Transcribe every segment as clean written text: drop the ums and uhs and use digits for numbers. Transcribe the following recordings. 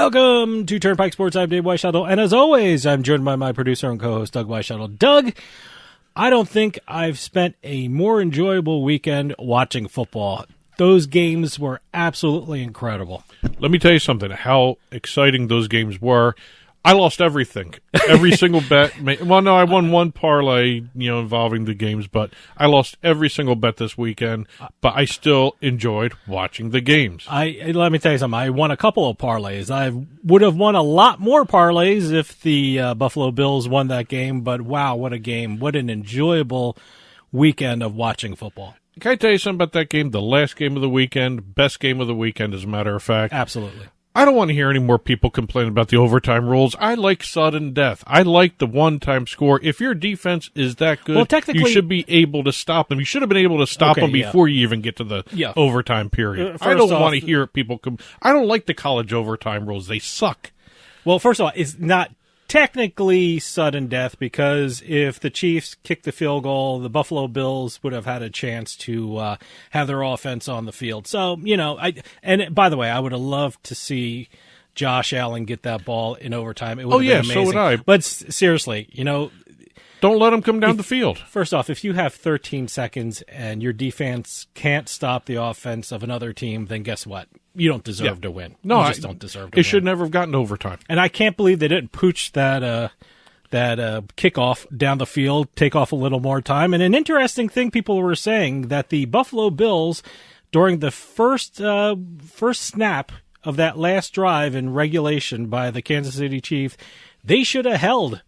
Welcome to Turnpike Sports. I'm Dave Weischadle, and as always, I'm joined by my producer and co-host, Doug Weischadle. Doug, I don't think I've spent a more enjoyable weekend watching football. Those games were absolutely incredible. Let me tell you something, how exciting those games were. I lost everything, every single bet. Well, no, I won one parlay, involving the games, but I lost every single bet this weekend. But I still enjoyed watching the games. Let me tell you something. I won a couple of parlays. I would have won a lot more parlays if the Buffalo Bills won that game. But wow, what a game! What an enjoyable weekend of watching football. Can I tell you something about that game? The last game of the weekend, best game of the weekend, as a matter of fact. Absolutely. I don't want to hear any more people complain about the overtime rules. I like sudden death. I like the one-time score. If your defense is that good, you should be able to stop them. You should have been able to stop them before you even get to the overtime period. I don't want to hear people I don't like the college overtime rules. They suck. Well, first of all, it's not technically sudden death because if the Chiefs kicked the field goal, the Buffalo Bills would have had a chance to have their offense on the field. So, and by the way, I would have loved to see Josh Allen get that ball in overtime. It would have been amazing. So would I. But seriously, don't let him come down the field. First off, if you have 13 seconds and your defense can't stop the offense of another team, then guess what? You don't deserve to win. No, you just don't deserve to win. It should never have gotten overtime. And I can't believe they didn't pooch that kickoff down the field, take off a little more time. And an interesting thing people were saying that the Buffalo Bills, during the first snap of that last drive in regulation by the Kansas City Chiefs, they should have held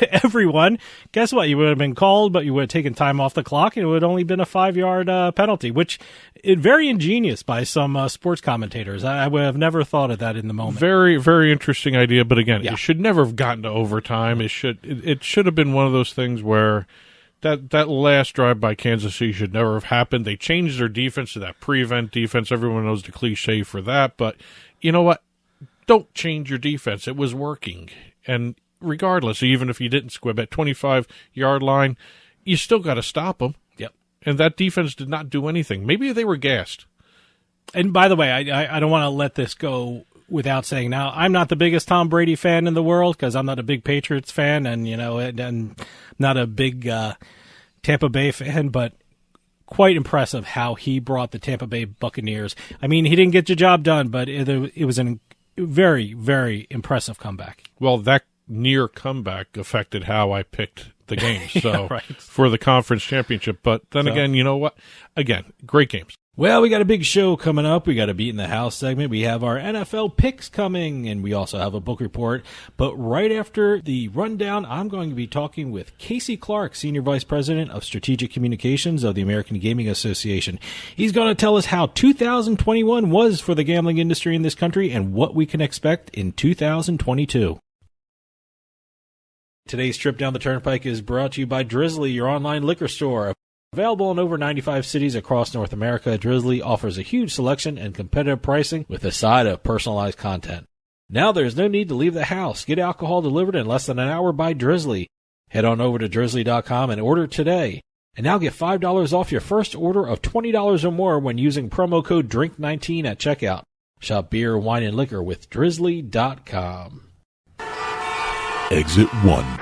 everyone. Guess what? You would have been called, but you would have taken time off the clock, and it would have only been a 5-yard penalty, which is very ingenious by some sports commentators. I would have never thought of that in the moment. Very, very interesting idea, but again, it should never have gotten to overtime. It should have been one of those things where that last drive by Kansas City should never have happened. They changed their defense to that prevent defense. Everyone knows the cliche for that, but you know what? Don't change your defense. It was working, and regardless, even if you didn't squib at 25-yard line, you still got to stop them. Yep. And that defense did not do anything. Maybe they were gassed. And by the way, I don't want to let this go without saying, now, I'm not the biggest Tom Brady fan in the world because I'm not a big Patriots fan and not a big Tampa Bay fan, but quite impressive how he brought the Tampa Bay Buccaneers. I mean, he didn't get the job done, but it was a very, very impressive comeback. Well, that near comeback affected how I picked the games right. for the conference championship. But then again, you know what? Again, great games. Well, we got a big show coming up. We got a Beatin The House segment. We have our NFL picks coming, and we also have a book report. But right after the rundown, I'm going to be talking with Casey Clark, Senior Vice President of Strategic Communications of the American Gaming Association. He's going to tell us how 2021 was for the gambling industry in this country and what we can expect in 2022. Today's trip down the Turnpike is brought to you by Drizzly, your online liquor store. Available in over 95 cities across North America, Drizzly offers a huge selection and competitive pricing with a side of personalized content. Now there's no need to leave the house. Get alcohol delivered in less than an hour by Drizzly. Head on over to drizzly.com and order today. And now get $5 off your first order of $20 or more when using promo code DRINK19 at checkout. Shop beer, wine, and liquor with drizzly.com. Exit 1.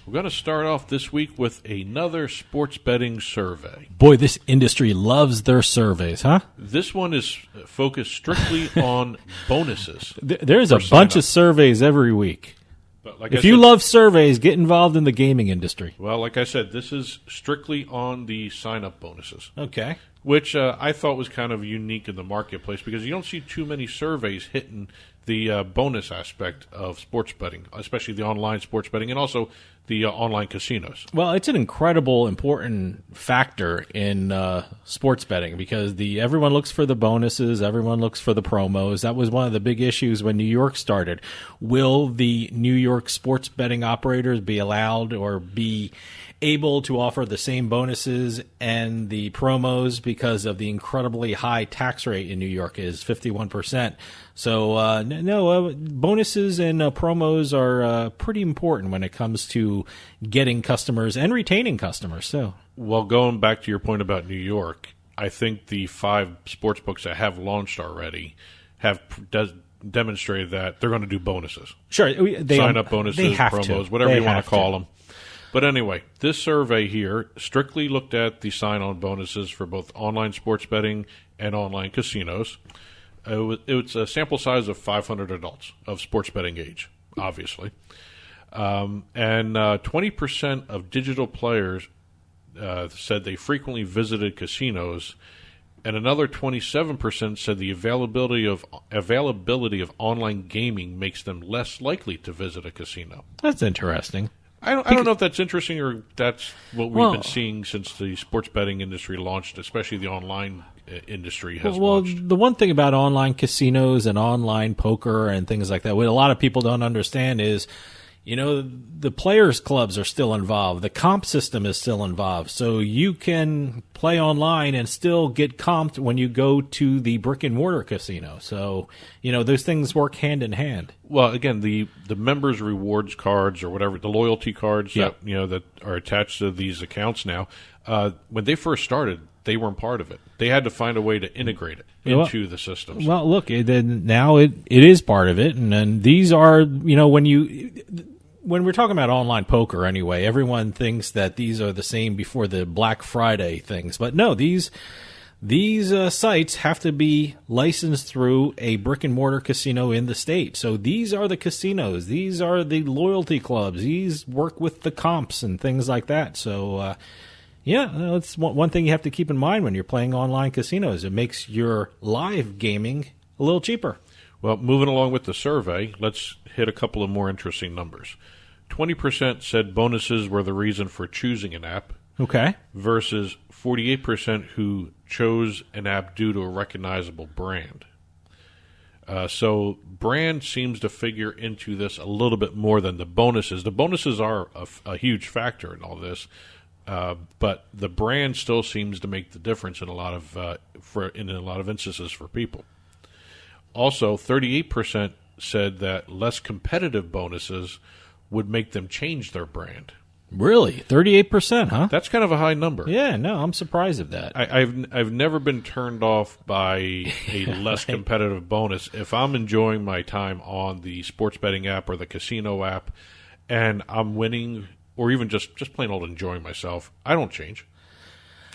We're going to start off this week with another sports betting survey. Boy, this industry loves their surveys, huh? This one is focused strictly on bonuses. There's a bunch of surveys every week. But if you love surveys, get involved in the gaming industry. Well, like I said, this is strictly on the sign-up bonuses. Okay. Which I thought was kind of unique in the marketplace because you don't see too many surveys hitting the bonus aspect of sports betting, especially the online sports betting and also the online casinos. Well, it's an incredible, important factor in sports betting because everyone looks for the bonuses, everyone looks for the promos. That was one of the big issues when New York started. Will the New York sports betting operators be allowed or be able to offer the same bonuses and the promos because of the incredibly high tax rate in New York is 51%. So, bonuses and promos are pretty important when it comes to getting customers and retaining customers. So, well, going back to your point about New York, I think the 5 sports books that have launched already have demonstrated that they're going to do bonuses. Sure. Sign-up bonuses, promos, whatever you want to call them. But anyway, this survey here strictly looked at the sign-on bonuses for both online sports betting and online casinos. It was a sample size of 500 adults of sports betting age, obviously. And 20% of digital players said they frequently visited casinos, and another 27% said the availability of online gaming makes them less likely to visit a casino. That's interesting. I don't know if that's interesting or that's what we've been seeing since the sports betting industry launched, especially the online industry has launched. The one thing about online casinos and online poker and things like that, what a lot of people don't understand is, the players' clubs are still involved. The comp system is still involved. So you can play online and still get comped when you go to the brick-and-mortar casino. So, those things work hand in hand. Well, again, the members' rewards cards or whatever, the loyalty cards that are attached to these accounts now, when they first started, they weren't part of it. They had to find a way to integrate it into the systems. Well, look, now it is part of it. And then these are, when we're talking about online poker anyway, everyone thinks that these are the same before the Black Friday things. But no, these sites have to be licensed through a brick-and-mortar casino in the state. So these are the casinos. These are the loyalty clubs. These work with the comps and things like that. So, that's one thing you have to keep in mind when you're playing online casinos. It makes your live gaming a little cheaper. Well, moving along with the survey, let's hit a couple of more interesting numbers. 20% said bonuses were the reason for choosing an app. Okay. Versus 48% who chose an app due to a recognizable brand. So brand seems to figure into this a little bit more than the bonuses. The bonuses are a huge factor in all this. But the brand still seems to make the difference in a lot of instances for people. Also, 38% said that less competitive bonuses would make them change their brand. Really? 38%, huh? That's kind of a high number. Yeah, no, I'm surprised at that. I've never been turned off by a less competitive bonus. If I'm enjoying my time on the sports betting app or the casino app and I'm winning or even just plain old enjoying myself, I don't change.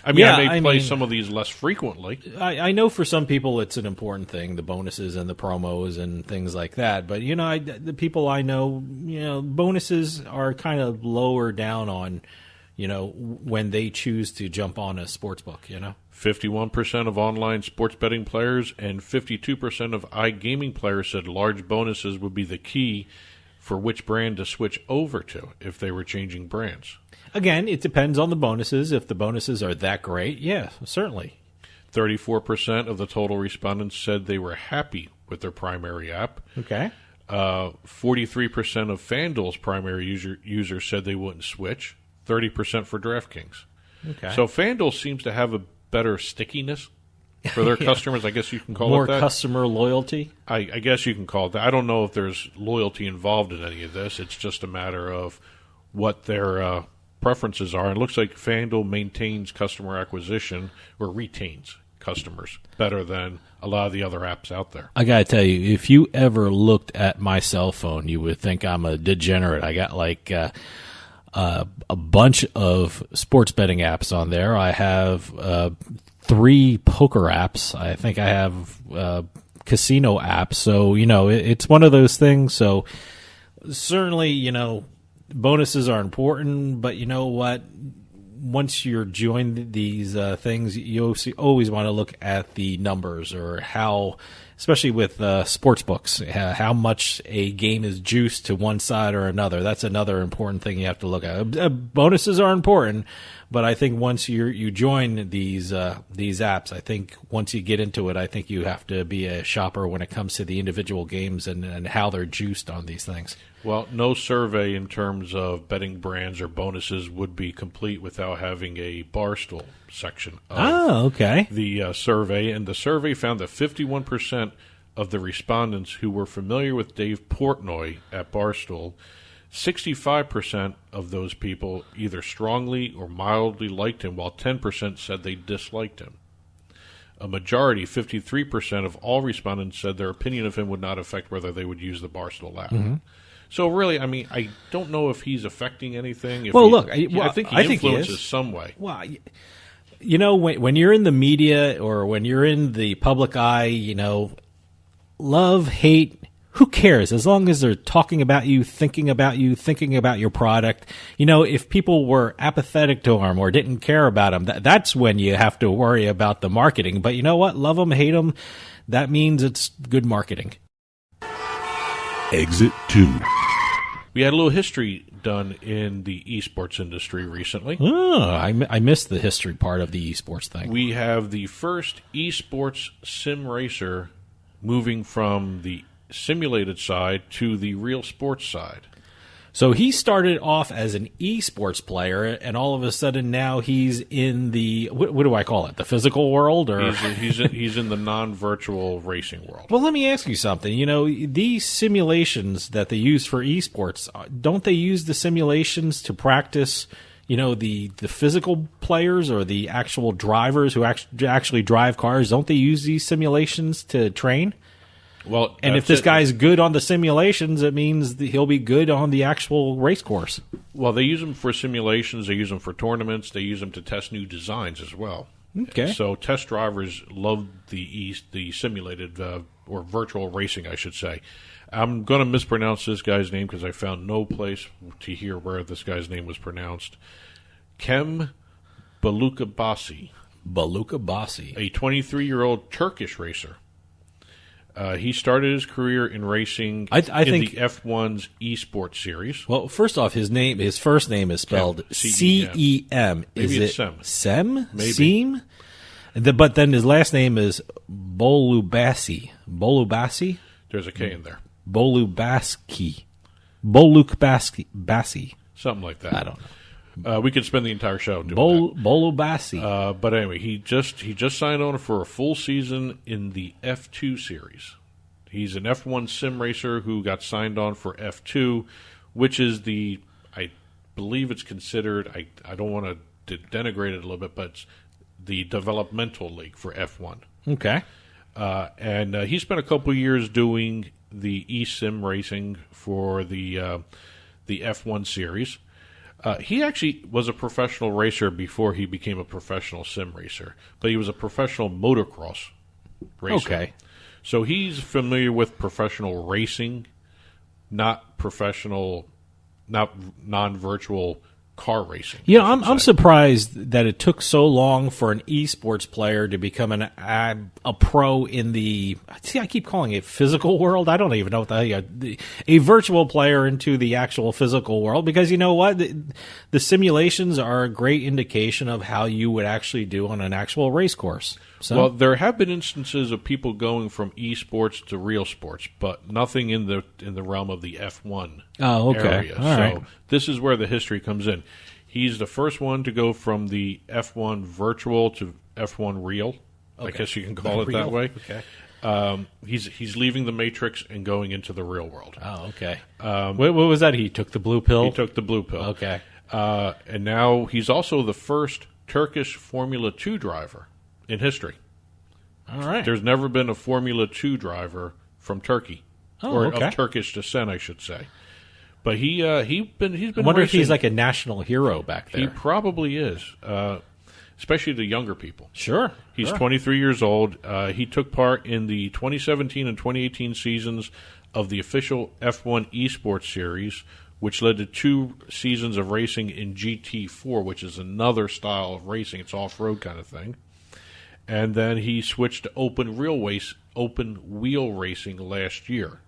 I may play some of these less frequently. I know for some people it's an important thing, the bonuses and the promos and things like that. But, the people I know, bonuses are kind of lower down on, when they choose to jump on a sports book, 51% of online sports betting players and 52% of iGaming players said large bonuses would be the key for which brand to switch over to if they were changing brands. Again, it depends on the bonuses. If the bonuses are that great, yeah, certainly. 34% of the total respondents said they were happy with their primary app. Okay. 43% of FanDuel's primary users said they wouldn't switch. 30% for DraftKings. Okay. So FanDuel seems to have a better stickiness for their customers. I guess you can call it that. More customer loyalty? I guess you can call it that. I don't know if there's loyalty involved in any of this. It's just a matter of what their preferences are. It looks like FanDuel maintains customer acquisition or retains customers better than a lot of the other apps out there. I got to tell you, if you ever looked at my cell phone, you would think I'm a degenerate. I got like a bunch of sports betting apps on there. I have 3 poker apps. I think I have casino apps. So, it's one of those things. So certainly, bonuses are important, but you know what? Once you're joined these things, you always want to look at the numbers or how, especially with sports books, how much a game is juiced to one side or another. That's another important thing you have to look at. Bonuses are important, but I think once you join these apps, I think once you get into it, I think you have to be a shopper when it comes to the individual games and how they're juiced on these things. Well, no survey in terms of betting brands or bonuses would be complete without having a Barstool section of the survey. And the survey found that 51% of the respondents who were familiar with Dave Portnoy at Barstool, 65% of those people either strongly or mildly liked him, while 10% said they disliked him. a majority, 53% of all respondents said their opinion of him would not affect whether they would use the Barstool app. Mm-hmm. So really, I mean, I don't know if he's affecting anything. I think he influences some way. Well, you know, when you're in the media or when you're in the public eye, you know, love, hate, who cares? As long as they're talking about you, thinking about your product. You know, if people were apathetic to him or didn't care about him, that's when you have to worry about the marketing. But you know what? Love him, hate him, that means it's good marketing. Exit 2. We had a little history done in the esports industry recently. Oh, I missed the history part of the esports thing. We have the first esports sim racer moving from the simulated side to the real sports side. So he started off as an esports player, and all of a sudden now he's in the what do I call it? The physical world, or he's in the non-virtual racing world. Well, let me ask you something. You know, these simulations that they use for esports, don't they use the simulations to practice? You know, the physical players or the actual drivers who actually drive cars. Don't they use these simulations to train? Well, and if this guy's good on the simulations, it means that he'll be good on the actual race course. Well, they use them for simulations. They use them for tournaments. They use them to test new designs as well. Okay. So test drivers love the simulated or virtual racing, I should say. I'm going to mispronounce this guy's name because I found no place to hear where this guy's name was pronounced. Kem Balukabasi. Balukabasi. A 23-year-old Turkish racer. He started his career in racing in the F1's eSports series. Well, first off, his first name is spelled C-E-M. Maybe is it's it Sem. Sem? Maybe. Seem? But then his last name is Bolubasi. Bolubasi? There's a K in there. Bolubasi. Bolukbasi. Something like that. I don't know. We could spend the entire show doing that. Bolubasi. But anyway, he just signed on for a full season in the F2 series. He's an F1 sim racer who got signed on for F2, which is I believe it's considered, I don't want to denigrate it a little bit, but it's the developmental league for F1. Okay. And he spent a couple years doing the eSim racing for the F1 series. He actually was a professional racer before he became a professional sim racer, but he was a professional motocross racer. Okay. So he's familiar with professional racing, not non-virtual car racing. You know, I'm surprised that it took so long for an esports player to become a pro in the. See, I keep calling it physical world. I don't even know what a virtual player into the actual physical world, because you know what, the simulations are a great indication of how you would actually do on an actual race course. So, well, there have been instances of people going from esports to real sports, but nothing in the realm of the F1 area. All right. So this is where the history comes in. He's the first one to go from the F1 virtual to F1 real. Okay. I guess you can call it that way. Okay. He's leaving the Matrix and going into the real world. Oh, okay. What was that? He took the blue pill? He took the blue pill. Okay. And now he's also the first Turkish Formula 2 driver in history. All right. There's never been a Formula 2 driver from Turkey, of Turkish descent, I should say. But he's been. I wonder racing. if he's like a national hero back there. He probably is, especially the younger people. Sure. He's 23 years old. He took part in the 2017 and 2018 seasons of the official F1 eSports series, which led to 2 seasons of racing in GT4, which is another style of racing. It's off-road kind of thing. And then he switched to open wheel racing last year.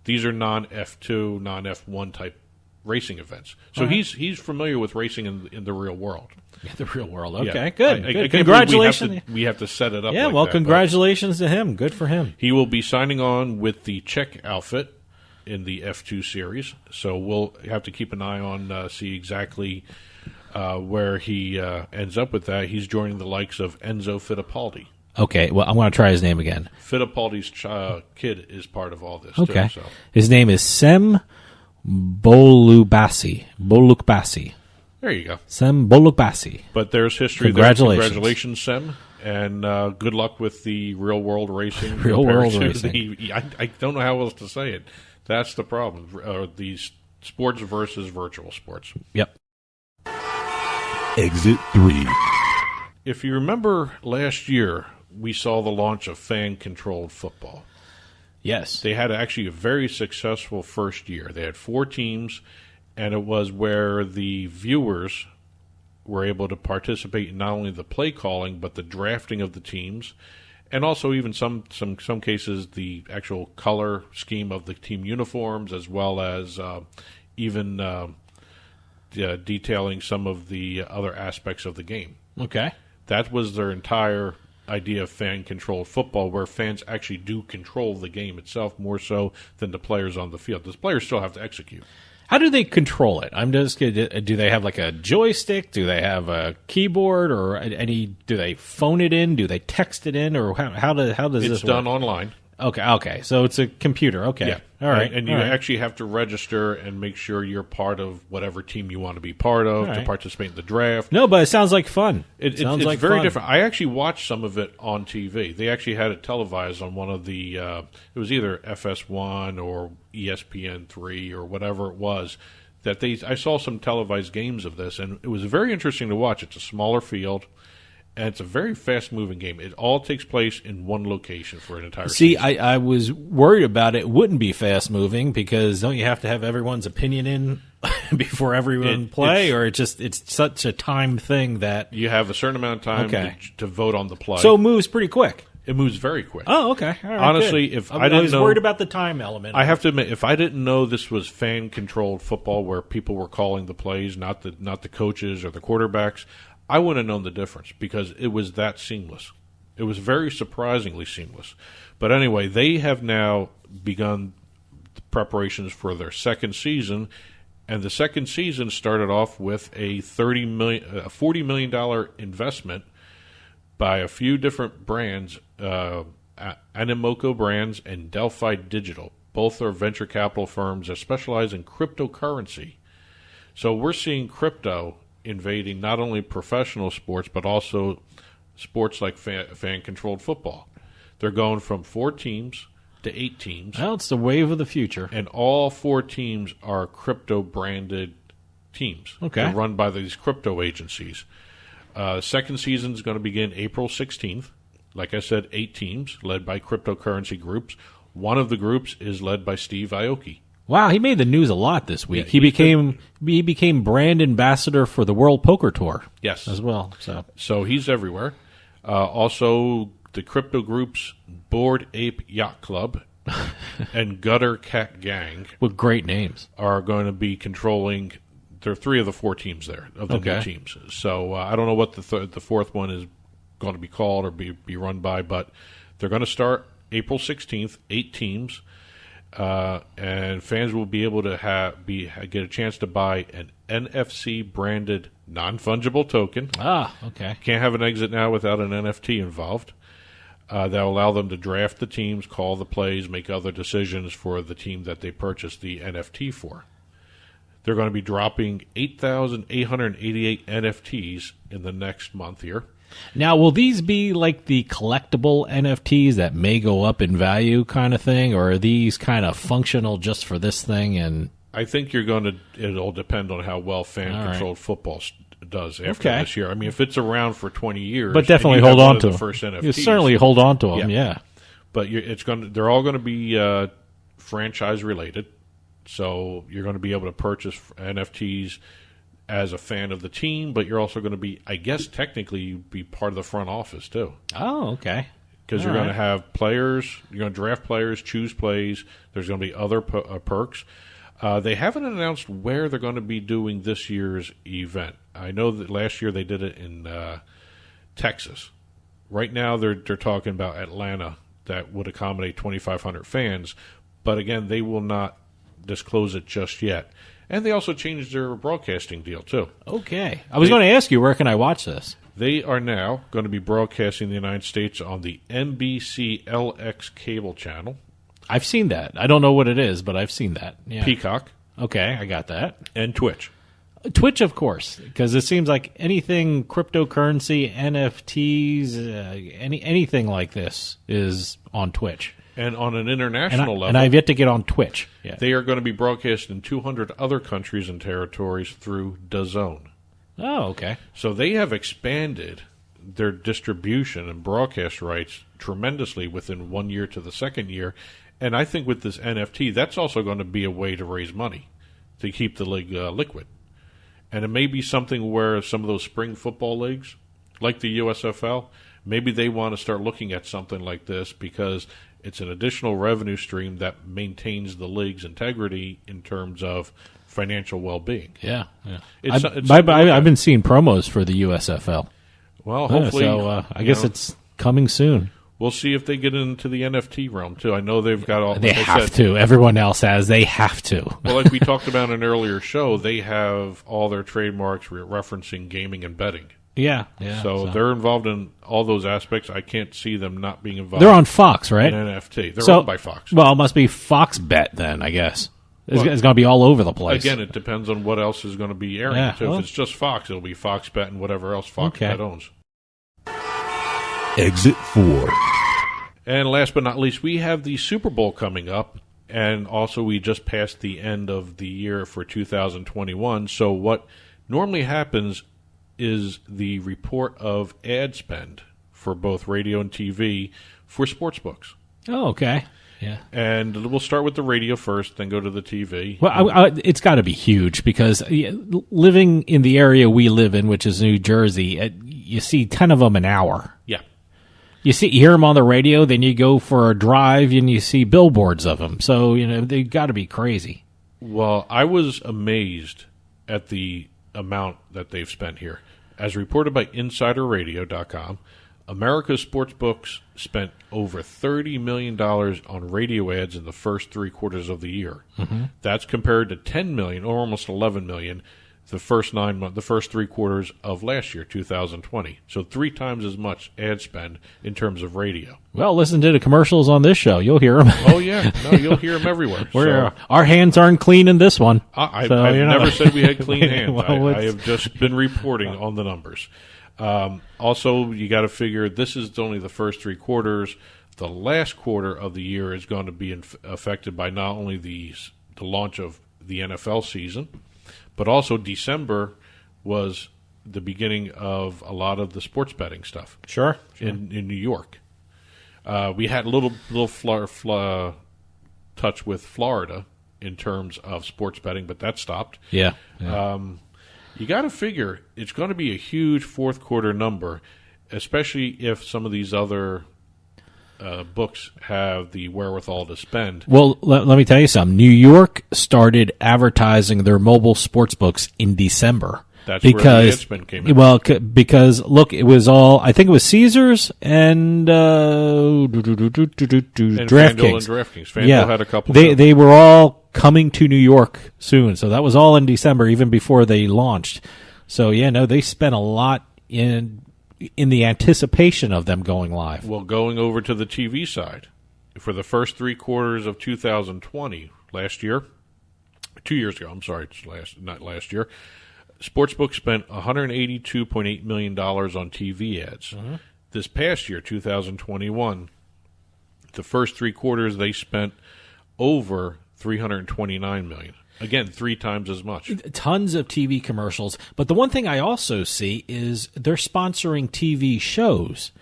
These are non-F2, non-F1 type racing events. So he's familiar with racing in the real world. Yeah, the real world. Okay, Yeah. good. I Congratulations. We have to set it up. Yeah, like well, that, congratulations to him. Good for him. He will be signing on with the Czech outfit in the F2 series. So we'll have to keep an eye on see exactly where he ends up with that. He's joining the likes of Enzo Fittipaldi. Okay, well, I'm going to try his name again. Fittipaldi's kid is part of all this, okay. too. So. His name is Sem Bolukbasi. There you go. Sem Bolukbasi. But there's history Congratulations. there. Congratulations, Sem. And good luck with the real-world racing. Real-world racing. I don't know how else to say it. That's the problem. These sports versus virtual sports. Yep. Exit 3. If you remember last year, we saw the launch of fan-controlled football. Yes. They had actually a very successful first year. They had 4 teams, and it was where the viewers were able to participate in not only the play calling, but the drafting of the teams, and also even some cases the actual color scheme of the team uniforms, as well as even detailing some of the other aspects of the game. Okay. That was their entire idea of fan-controlled football, where fans actually do control the game itself more so than the players on the field. The players still have to execute. How do they control it? I'm just do they have like a joystick? Do they have a keyboard or do they phone it in? Do they text it in, or how does this work? It's done online. Okay. So it's a computer. Okay. Yeah. All right. And you actually have to register and make sure you're part of whatever team you want to be part of to participate in the draft. No, but it sounds like fun. It's like very fun. different. I actually watched some of it on TV. They actually had it televised on one of the it was either FS1 or ESPN3 or whatever it was. I saw some televised games of this, and it was very interesting to watch. It's a smaller field, and it's a very fast-moving game. It all takes place in one location for an entire season. I was worried about it wouldn't be fast-moving, because don't you have to have everyone's opinion in before everyone play, or it's such a timed thing that you have a certain amount of time to vote on the play. So it moves pretty quick. It moves very quick. Oh, okay. All right, honestly, good. if I didn't know, I was worried about the time element. I have to admit, if I didn't know this was fan-controlled football, where people were calling the plays, not the coaches or the quarterbacks, I wouldn't have known the difference, because it was that seamless. It was very surprisingly seamless. But anyway, they have now begun the preparations for their second season, and the second season started off with a $40 million investment by a few different brands, Animoco Brands and Delphi Digital. Both are venture capital firms that specialize in cryptocurrency. So we're seeing crypto invading not only professional sports, but also sports like fan-controlled football. They're going from 4 teams to 8 teams. Well, it's the wave of the future. And all 4 teams are crypto-branded teams. Okay. They're run by these crypto agencies. Second season is going to begin April 16th. Like I said, 8 teams led by cryptocurrency groups. One of the groups is led by Steve Aoki. Wow, he made the news a lot this week. Yeah, he became brand ambassador for the World Poker Tour. Yes, as well. So he's everywhere. Also, the crypto groups Bored Ape Yacht Club and Gutter Cat Gang, with great names, are going to be controlling. There are 3 of the 4 teams there of the new teams. So I don't know what the fourth one is going to be called or be run by, but they're going to start April 16th, 8 teams, and fans will be able to get a chance to buy an NFC branded non-fungible token. Ah, okay. Can't have an exit now without an NFT involved. That will allow them to draft the teams, call the plays, make other decisions for the team that they purchased the NFT for. They're going to be dropping 8,888 NFTs in the next month here. Now, will these be like the collectible NFTs that may go up in value kind of thing, or are these kind of functional just for this thing? And I think it'll depend on how well fan-controlled football does after this year. I mean, if it's around for 20 years, but definitely hold on to them. First NFTs, you certainly hold on to them, yeah. But they're all going to be franchise-related. So you're going to be able to purchase NFTs as a fan of the team, but you're also going to be, I guess, technically be part of the front office too. Oh, okay. Because you're going to have players, you're going to draft players, choose plays. There's going to be other perks. They haven't announced where they're going to be doing this year's event. I know that last year they did it in Texas. Right now they're talking about Atlanta, that would accommodate 2,500 fans. But again, they will not disclose it just yet. And they also changed their broadcasting deal too. Okay. I was going to ask you, where can I watch this? They are now going to be broadcasting in the United States on the NBC LX cable channel. I've seen that. I don't know what it is, but I've seen that. Yeah. Peacock. Okay, I got that. And Twitch. Twitch, of course, because it seems like anything cryptocurrency, NFTs, anything like this is on Twitch. And on an international level. And I've yet to get on Twitch. Yeah. They are going to be broadcast in 200 other countries and territories through DAZN. Oh, okay. So they have expanded their distribution and broadcast rights tremendously within 1 year to the second year. And I think with this NFT, that's also going to be a way to raise money to keep the league liquid. And it may be something where some of those spring football leagues, like the USFL, maybe they want to start looking at something like this because it's an additional revenue stream that maintains the league's integrity in terms of financial well-being. Yeah. I've been seeing promos for the USFL. Well, hopefully. So I guess it's coming soon. We'll see if they get into the NFT realm, too. I know they've got all... They have to. Everyone else has. They have to. Well, like we talked about in an earlier show, they have all their trademarks referencing gaming and betting. Yeah. So they're involved in all those aspects. I can't see them not being involved. They're on Fox, right? In NFT. They're owned by Fox. Well, it must be Fox Bet then, I guess. It's going to be all over the place. Again, it depends on what else is going to be airing. Yeah, so if it's just Fox, it'll be Fox Bet and whatever else Fox Bet owns. Exit 4. And last but not least, we have the Super Bowl coming up, and also we just passed the end of the year for 2021. So what normally happens is the report of ad spend for both radio and TV for sportsbooks. Oh, okay. Yeah. And we'll start with the radio first, then go to the TV. Well, it's got to be huge because living in the area we live in, which is New Jersey, you see 10 of them an hour. Yeah. You hear them on the radio, then you go for a drive and you see billboards of them. So, they got to be crazy. Well, I was amazed at the amount that they've spent here. As reported by InsiderRadio.com, America's sportsbooks spent over $30 million on radio ads in the first 3 quarters of the year. Mm-hmm. That's compared to $10 million, or almost $11 million, the first 3 quarters of last year, 2020. So 3 times as much ad spend in terms of radio. Well, listen to the commercials on this show. You'll hear them. Oh, yeah. No, you'll hear them everywhere. Our hands aren't clean in this one. I've never said we had clean hands. I have just been reporting on the numbers. Also, you got to figure this is only the first 3 quarters. The last quarter of the year is going to be affected by not only the launch of the NFL season, but also December was the beginning of a lot of the sports betting stuff. Sure. In New York. We had a little touch with Florida in terms of sports betting, but that stopped. Yeah. You got to figure it's going to be a huge fourth quarter number, especially if some of these other books have the wherewithal to spend. Well, let me tell you something. New York started advertising their mobile sports books in December. That's where the ad spend came in. Well, because, look, it was all, I think it was Caesars and DraftKings. FanDuel had a couple. They were all coming to New York soon. So that was all in December, even before they launched. So, they spent a lot in the anticipation of them going live. Well, going over to the TV side, for the first 3 quarters of 2020, 2 years ago, not last year, Sportsbook spent $182.8 million on TV ads. Mm-hmm. This past year, 2021, the first 3 quarters they spent over $329 million. Again, 3 times as much. Tons of TV commercials. But the one thing I also see is they're sponsoring TV shows.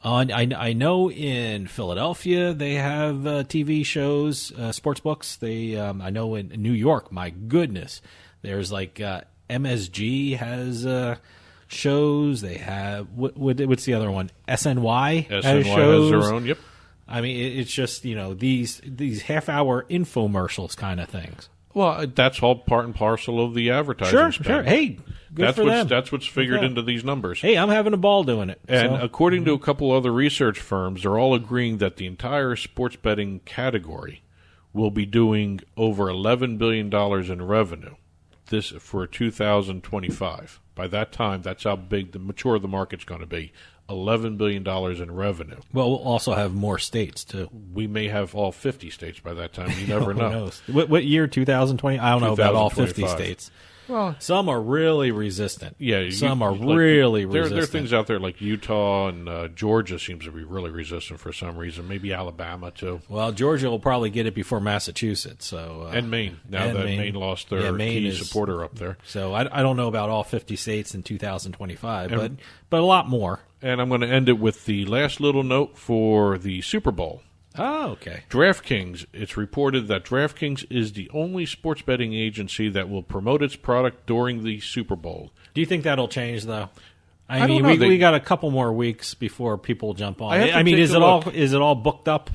I know in Philadelphia they have TV shows, sports books. I know in New York, my goodness, there's like MSG has shows. They have what's the other one? SNY has shows. Has their own. Yep. I mean, it's just these half-hour infomercials kind of things. Well, that's all part and parcel of the advertising spend. Sure. Hey, good for them. That's what's figured into these numbers. Hey, I'm having a ball doing it. And according to a couple other research firms, they're all agreeing that the entire sports betting category will be doing over $11 billion in revenue this for 2025. By that time, that's how mature the market's going to be. $11 billion in revenue. Well, we'll also have more states, too. We may have all 50 states by that time. You never know. Who knows? What year, 2020? I don't know about all 50 states. Well, some are really resistant. Yeah, some are really resistant. There are things out there like Utah and Georgia seems to be really resistant for some reason. Maybe Alabama too. Well, Georgia will probably get it before Massachusetts. So and Maine. Now that Maine lost their key supporter up there. So I don't know about all 50 states in 2025, but a lot more. And I'm going to end it with the last little note for the Super Bowl. Oh, okay. DraftKings, it's reported that DraftKings is the only sports betting agency that will promote its product during the Super Bowl. Do you think that'll change, though? I mean, don't know. We got a couple more weeks before people jump on. I mean, is it all booked up?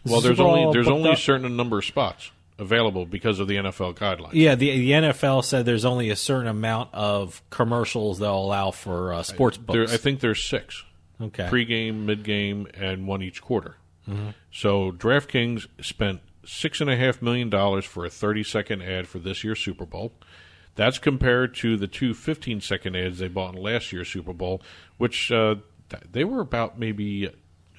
Well, there's only a certain number of spots available because of the NFL guidelines. Yeah, the NFL said there's only a certain amount of commercials they'll allow for sports books. I think there's 6. Okay. Pre-game, mid-game, and 1 each quarter. Mm-hmm. So DraftKings spent $6.5 million for a 30-second ad for this year's Super Bowl. That's compared to the 2 15-second ads they bought in last year's Super Bowl, which they were about maybe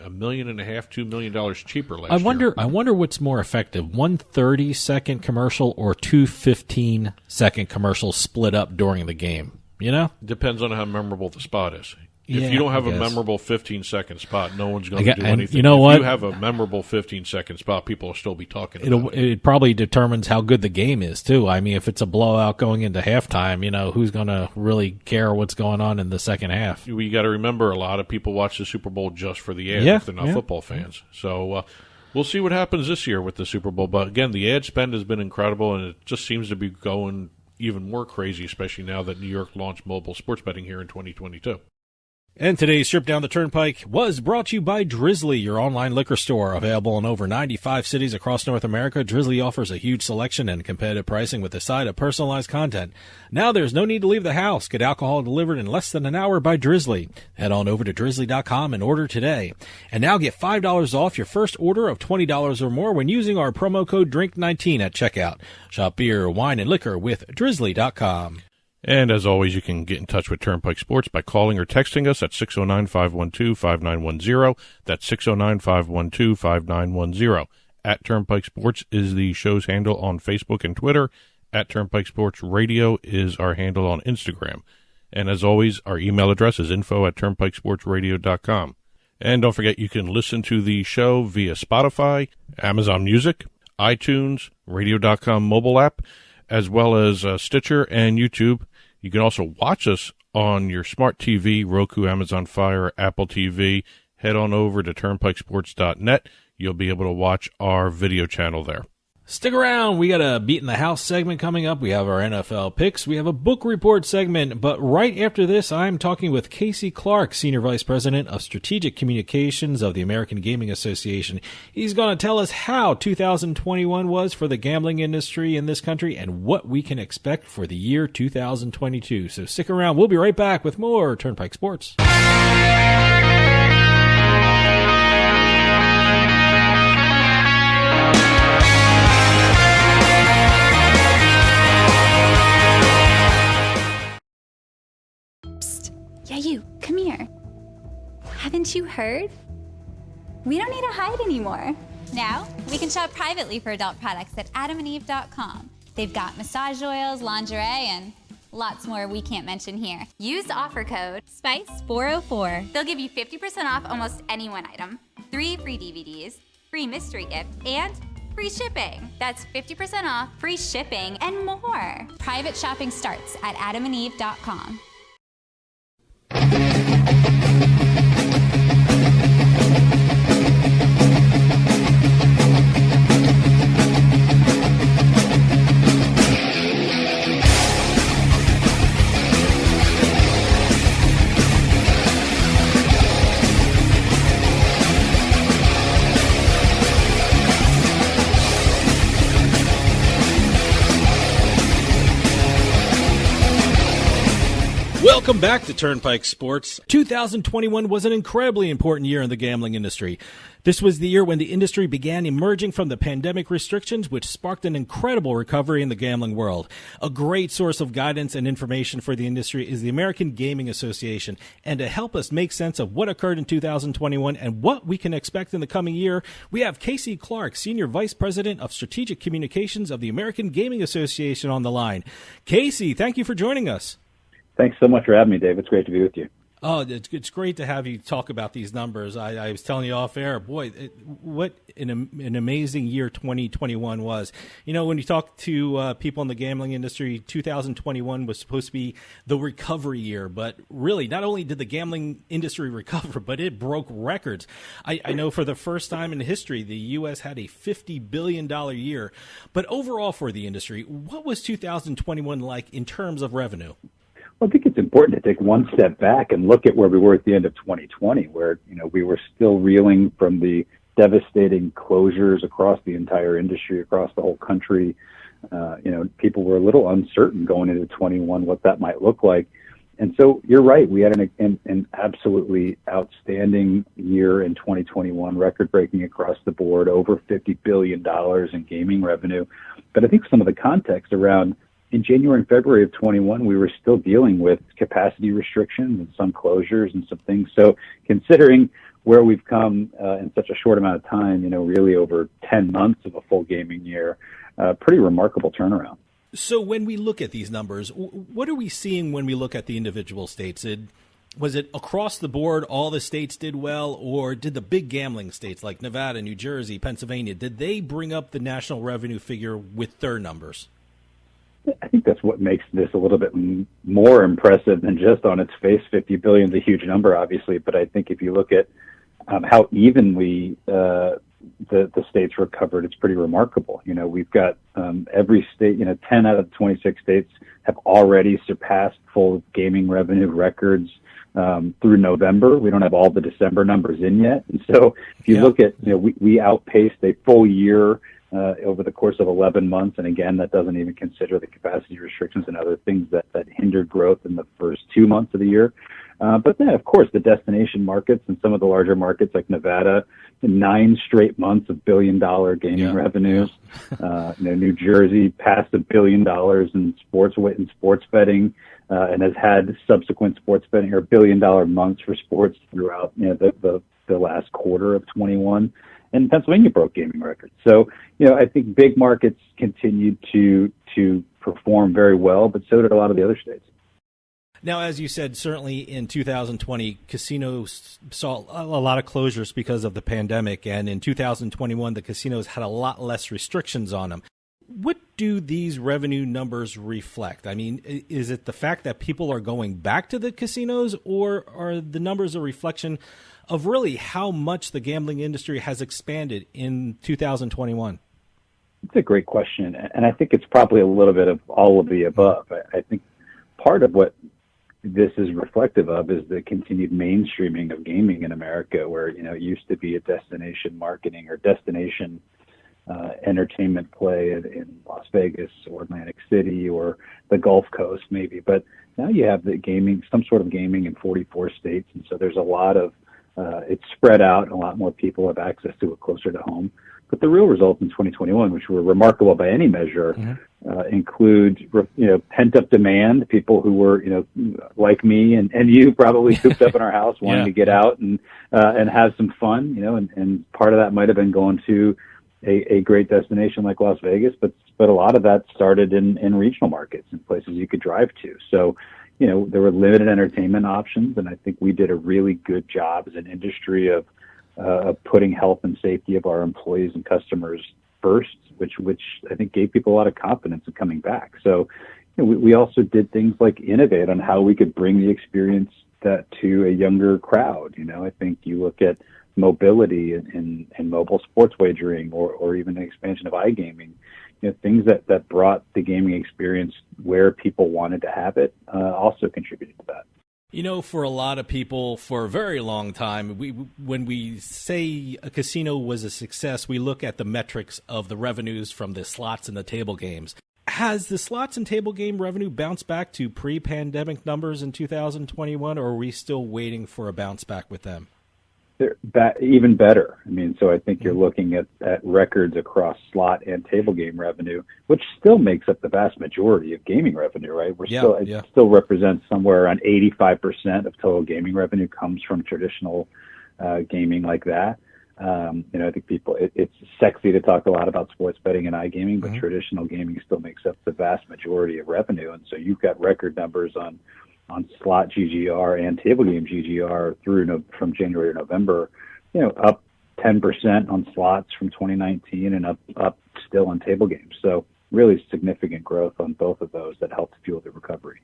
$1.5 million, $2 million cheaper last year. I wonder what's more effective: 1 30-second commercial or 2 15-second commercials split up during the game. You know, depends on how memorable the spot is. If you don't have a memorable 15-second spot, no one's going to do anything. You know what? If you have a memorable 15-second spot, people will still be talking about it. It probably determines how good the game is, too. I mean, if it's a blowout going into halftime, you know, who's going to really care what's going on in the second half? You got to remember, a lot of people watch the Super Bowl just for the ad if they're not football fans. So we'll see what happens this year with the Super Bowl. But, again, the ad spend has been incredible, and it just seems to be going even more crazy, especially now that New York launched mobile sports betting here in 2022. And today's trip down the Turnpike was brought to you by Drizzly, your online liquor store. Available in over 95 cities across North America, Drizzly offers a huge selection and competitive pricing with a side of personalized content. Now there's no need to leave the house. Get alcohol delivered in less than an hour by Drizzly. Head on over to drizzly.com and order today. And now get $5 off your first order of $20 or more when using our promo code DRINK19 at checkout. Shop beer, wine, and liquor with drizzly.com. And as always, you can get in touch with Turnpike Sports by calling or texting us at 609-512-5910. That's 609-512-5910. At Turnpike Sports is the show's handle on Facebook and Twitter. At Turnpike Sports Radio is our handle on Instagram. And as always, our email address is info@turnpikesportsradio.com. And don't forget, you can listen to the show via Spotify, Amazon Music, iTunes, radio.com mobile app, as well as Stitcher and YouTube. You can also watch us on your smart TV, Roku, Amazon Fire, Apple TV. Head on over to turnpikesports.net. You'll be able to watch our video channel there. Stick around. We got a Beatin The House segment coming up. We have our NFL picks. We have a book report segment. But right after this, I'm talking with Casey Clark, Senior Vice President of Strategic Communications of the American Gaming Association. He's going to tell us how 2021 was for the gambling industry in this country and what we can expect for the year 2022. So stick around. We'll be right back with more Turnpike Sports. Yeah, you, come here. Haven't you heard? We don't need to hide anymore. Now, we can shop privately for adult products at adamandeve.com. They've got massage oils, lingerie, and lots more we can't mention here. Use offer code SPICE404. They'll give you 50% off almost any one item, 3 free DVDs, free mystery gift, and free shipping. That's 50% off, free shipping, and more. Private shopping starts at adamandeve.com. Welcome back to Turnpike Sports. 2021 was an incredibly important year in the gambling industry. This was the year when the industry began emerging from the pandemic restrictions, which sparked an incredible recovery in the gambling world. A great source of guidance and information for the industry is the American Gaming Association. And to help us make sense of what occurred in 2021 and what we can expect in the coming year, we have Casey Clark, Senior Vice President of Strategic Communications of the American Gaming Association, on the line. Casey, thank you for joining us. Thanks so much for having me, Dave. It's great to be with you. Oh, it's great to have you talk about these numbers. I was telling you off air, boy, what an amazing year 2021 was. You know, when you talk to people in the gambling industry, 2021 was supposed to be the recovery year. But really, not only did the gambling industry recover, but it broke records. I know for the first time in history, the U.S. had a $50 billion year. But overall for the industry, what was 2021 like in terms of revenue? Well, I think it's important to take one step back and look at where we were at the end of 2020, where, we were still reeling from the devastating closures across the entire industry, across the whole country. People were a little uncertain going into 21 what that might look like. And so you're right. We had an absolutely outstanding year in 2021, record-breaking across the board, over $50 billion in gaming revenue. But I think some of the context around in January and February of 21, we were still dealing with capacity restrictions and some closures and some things. So considering where we've come in such a short amount of time, really over 10 months of a full gaming year, pretty remarkable turnaround. So when we look at these numbers, what are we seeing when we look at the individual states? Was it across the board, all the states did well, or did the big gambling states like Nevada, New Jersey, Pennsylvania, did they bring up the national revenue figure with their numbers? I think that's what makes this a little bit more impressive than just on its face. 50 billion is a huge number, obviously, but I think if you look at how evenly the states recovered, it's pretty remarkable. We've got every state, 10 out of the 26 states have already surpassed full gaming revenue records through November. We don't have all the December numbers in yet. And so if you look at, we outpaced a full year over the course of 11 months. And again, that doesn't even consider the capacity restrictions and other things that hindered growth in the first 2 months of the year. But then, of course, the destination markets and some of the larger markets like Nevada, 9 straight months of billion-dollar gaming revenues. New Jersey passed $1 billion in sports betting and has had subsequent sports betting or billion-dollar months for sports throughout the last quarter of 21. And Pennsylvania broke gaming records. So, I think big markets continued to perform very well, but so did a lot of the other states. Now, as you said, certainly in 2020, casinos saw a lot of closures because of the pandemic. And in 2021, the casinos had a lot less restrictions on them. What do these revenue numbers reflect? I mean, is it the fact that people are going back to the casinos, or are the numbers a reflection of really how much the gambling industry has expanded in 2021? It's a great question. And I think it's probably a little bit of all of the above. I think part of what this is reflective of is the continued mainstreaming of gaming in America, where, it used to be a destination marketing or destination entertainment play in Las Vegas or Atlantic City or the Gulf Coast maybe. But now you have the gaming, some sort of gaming in 44 states. And so there's a lot of, it's spread out and a lot more people have access to it closer to home. But the real results in 2021, which were remarkable by any measure, include, pent-up demand, people who were, like me and you probably cooped up in our house wanting to get out and have some fun, and part of that might have been going to a great destination like Las Vegas, but a lot of that started in regional markets and places you could drive to. So, there were limited entertainment options, and I think we did a really good job as an industry of putting health and safety of our employees and customers first, which I think gave people a lot of confidence in coming back. So we also did things like innovate on how we could bring the experience to a younger crowd. I think you look at mobility and mobile sports wagering or even an expansion of iGaming, things that brought the gaming experience where people wanted to have it also contributed to that. For a lot of people, for a very long time, when we say a casino was a success, we look at the metrics of the revenues from the slots and the table games. Has the slots and table game revenue bounced back to pre-pandemic numbers in 2021, or are we still waiting for a bounce back with them? They're even better. I mean, so I think you're looking at records across slot and table game revenue, which still makes up the vast majority of gaming revenue, right? It still represents somewhere around 85% of total gaming revenue comes from traditional gaming like that. I think it's sexy to talk a lot about sports betting and iGaming, but traditional gaming still makes up the vast majority of revenue. And so you've got record numbers on slot GGR and table game GGR from January to November, up 10% on slots from 2019 and up still on table games. So really significant growth on both of those that helped fuel the recovery.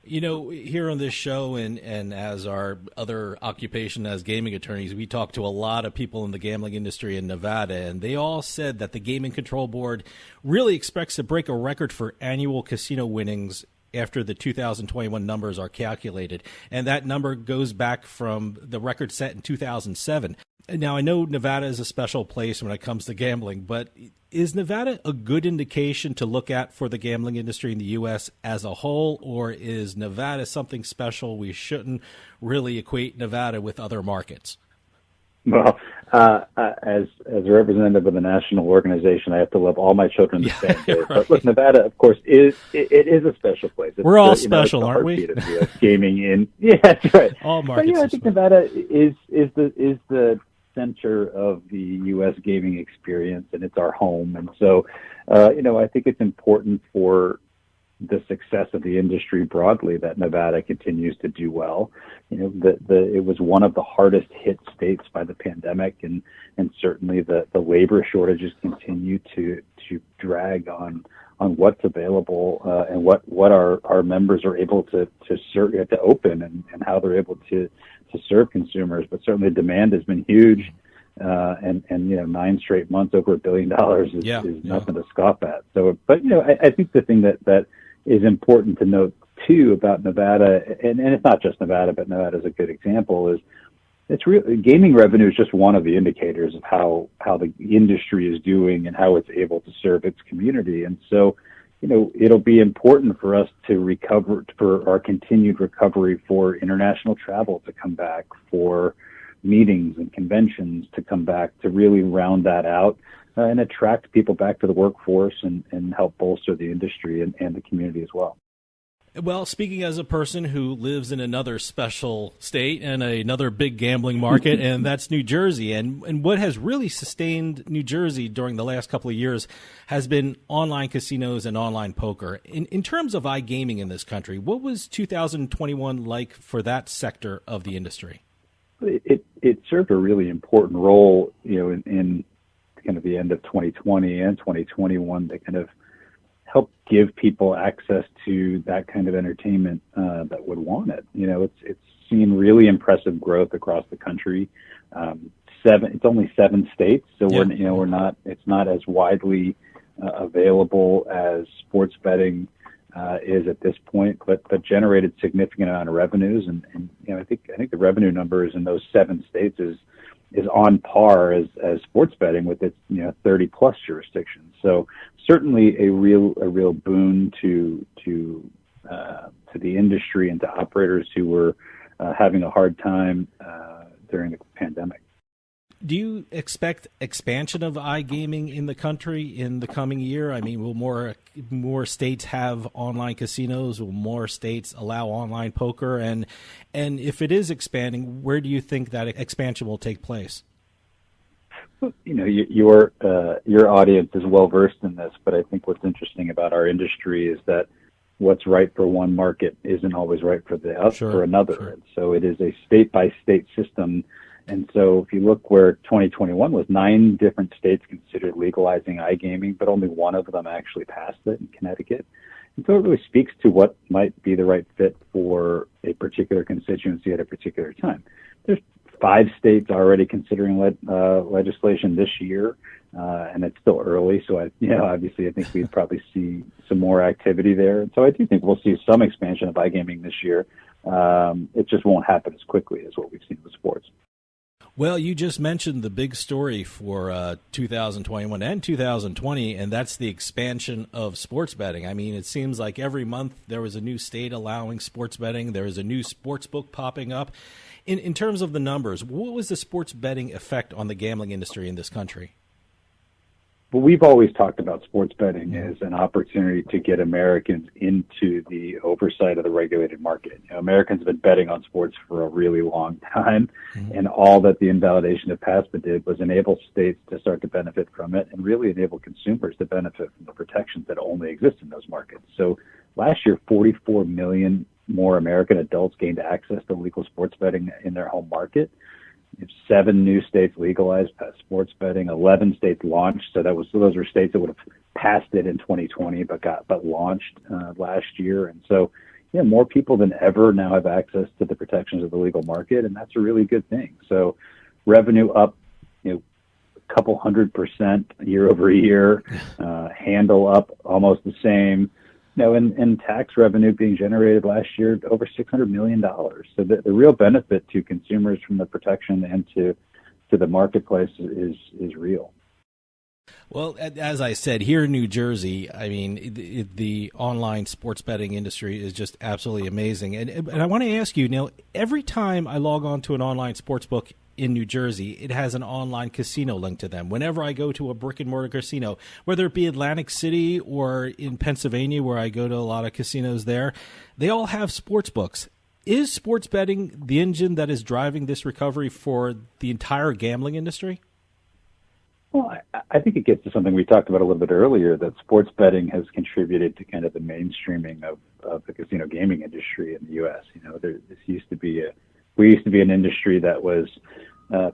Here on this show and as our other occupation as gaming attorneys, we talk to a lot of people in the gambling industry in Nevada, and they all said that the Gaming Control Board really expects to break a record for annual casino winnings after the 2021 numbers are calculated. And that number goes back from the record set in 2007. Now, I know Nevada is a special place when it comes to gambling, but is Nevada a good indication to look at for the gambling industry in the U.S. as a whole, or is Nevada something special? We shouldn't really equate Nevada with other markets. Well, as a representative of the national organization, I have to love all my children the same way. Right. But look, Nevada, of course, it is a special place. We're all special, aren't we? Of US gaming that's right. All markets. But I think Nevada is the center of the U.S. gaming experience, and it's our home. And so, I think it's important for the success of the industry broadly that Nevada continues to do well. It was one of the hardest hit states by the pandemic, and certainly the labor shortages continue to drag on what's available and what our members are able to serve, to open and how they're able to serve consumers. But certainly demand has been huge. And 9 straight months over $1 billion is nothing to scoff at. So, but I think the thing that is important to note too about Nevada, and it's not just Nevada, but Nevada is a good example, is gaming revenue is just one of the indicators of how the industry is doing and how it's able to serve its community. And so, it'll be important for us to recover, for our continued recovery, for international travel to come back, for meetings and conventions to come back, to really round that out and attract people back to the workforce and help bolster the industry and the community as well. Well, speaking as a person who lives in another special state and another big gambling market, and that's New Jersey, and what has really sustained New Jersey during the last couple of years has been online casinos and online poker. In terms of iGaming in this country, what was 2021 like for that sector of the industry? It served a really important role, in kind of the end of 2020 and 2021 to kind of help give people access to that kind of entertainment that would want it. It's seen really impressive growth across the country. It's only 7 states, so it's not as widely available as sports betting is at this point, but generated significant amount of revenues, and I think the revenue numbers in those 7 states is on par as sports betting with its 30 plus jurisdictions. So certainly a real boon to the industry and to operators who were having a hard time during the pandemic. Do you expect expansion of iGaming in the country in the coming year? I mean, will more states have online casinos? Will more states allow online poker? And if it is expanding, where do you think that expansion will take place? Your audience is well versed in this, but I think what's interesting about our industry is that what's right for one market isn't always right for for another. Sure. And so it is a state by state system. And so if you look where 2021 was, 9 different states considered legalizing iGaming, but only one of them actually passed it, in Connecticut. And so it really speaks to what might be the right fit for a particular constituency at a particular time. There's 5 states already considering legislation this year, and it's still early. So obviously I think we'd probably see some more activity there. And so I do think we'll see some expansion of iGaming this year. It just won't happen as quickly as what we've seen with sports. Well, you just mentioned the big story for 2021 and 2020, and that's the expansion of sports betting. I mean, it seems like every month there was a new state allowing sports betting. There is a new sports book popping up. In terms of the numbers, what was the sports betting effect on the gambling industry in this country? Well, we've always talked about sports betting as an opportunity to get Americans into the oversight of the regulated market. You know, Americans have been betting on sports for a really long time, and all that the invalidation of PASPA did was enable states to start to benefit from it and really enable consumers to benefit from the protections that only exist in those markets. So last year, 44 million more American adults gained access to legal sports betting in their home market. 7 new states legalized sports betting. 11 states launched. So those were states that would have passed it in 2020, but launched last year. And so, yeah, more people than ever now have access to the protections of the legal market, and that's a really good thing. So, revenue up, a couple 100% year over year. Handle up almost the same. And tax revenue being generated last year over $600 million. So the real benefit to consumers from the protection and to the marketplace is real. Well, as I said, here in New Jersey, I mean, the online sports betting industry is just absolutely amazing. And I want to ask you, Neil, every time I log on to an online sports book in New Jersey, it has an online casino link to them. Whenever I go to a brick-and-mortar casino, whether it be Atlantic City or in Pennsylvania, where I go to a lot of casinos there, they all have sports books. Is sports betting the engine that is driving this recovery for the entire gambling industry? Well, I think it gets to something we talked about a little bit earlier, that sports betting has contributed to kind of the mainstreaming of the casino gaming industry in the U.S. We used to be an industry that was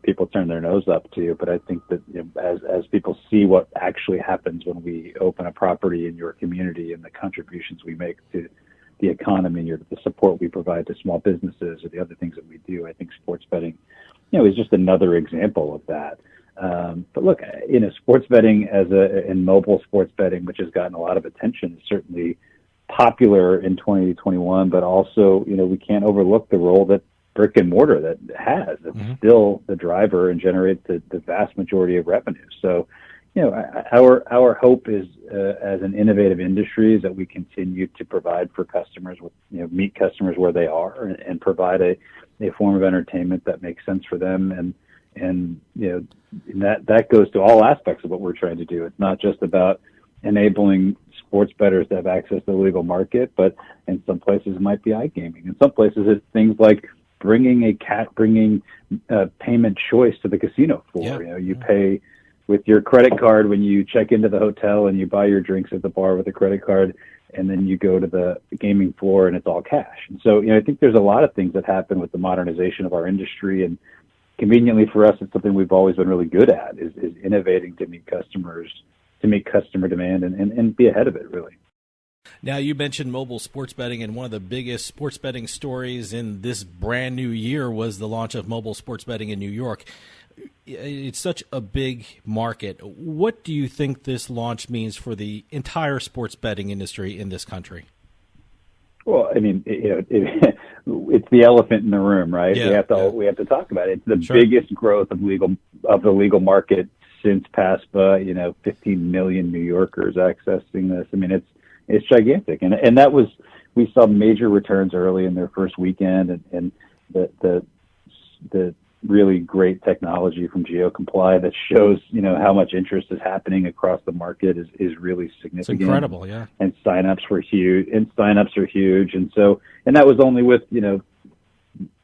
people turn their nose up to, but I think that as people see what actually happens when we open a property in your community and the contributions we make to the economy and the support we provide to small businesses or the other things that we do, I think sports betting, is just another example of that. But look, sports betting and mobile sports betting, which has gotten a lot of attention, is certainly popular in 2021, but also, we can't overlook the role that brick and mortar that has. It's still the driver and generates the vast majority of revenue. So, our hope is as an innovative industry is that we continue to provide for customers, meet customers where they are and provide a form of entertainment that makes sense for them. And that goes to all aspects of what we're trying to do. It's not just about enabling sports bettors to have access to the legal market, but in some places it might be iGaming. In some places it's things like bringing payment choice to the casino floor. Yeah. You pay with your credit card when you check into the hotel and you buy your drinks at the bar with a credit card, and then you go to the gaming floor and it's all cash. And so, I think there's a lot of things that happen with the modernization of our industry, and conveniently for us, it's something we've always been really good at is innovating to meet customers, to meet customer demand and be ahead of it, really. Now, you mentioned mobile sports betting, and one of the biggest sports betting stories in this brand new year was the launch of mobile sports betting in New York. It's such a big market. What do you think this launch means for the entire sports betting industry in this country? Well, I mean, it's the elephant in the room, right? Yeah, we have to talk about it. It's the biggest growth of the legal market since PASPA. 15 million New Yorkers accessing this. I mean, it's gigantic, and that was, we saw major returns early in their first weekend, and the really great technology from GeoComply that shows how much interest is happening across the market is really significant. It's incredible, yeah. And signups are huge, and that was only with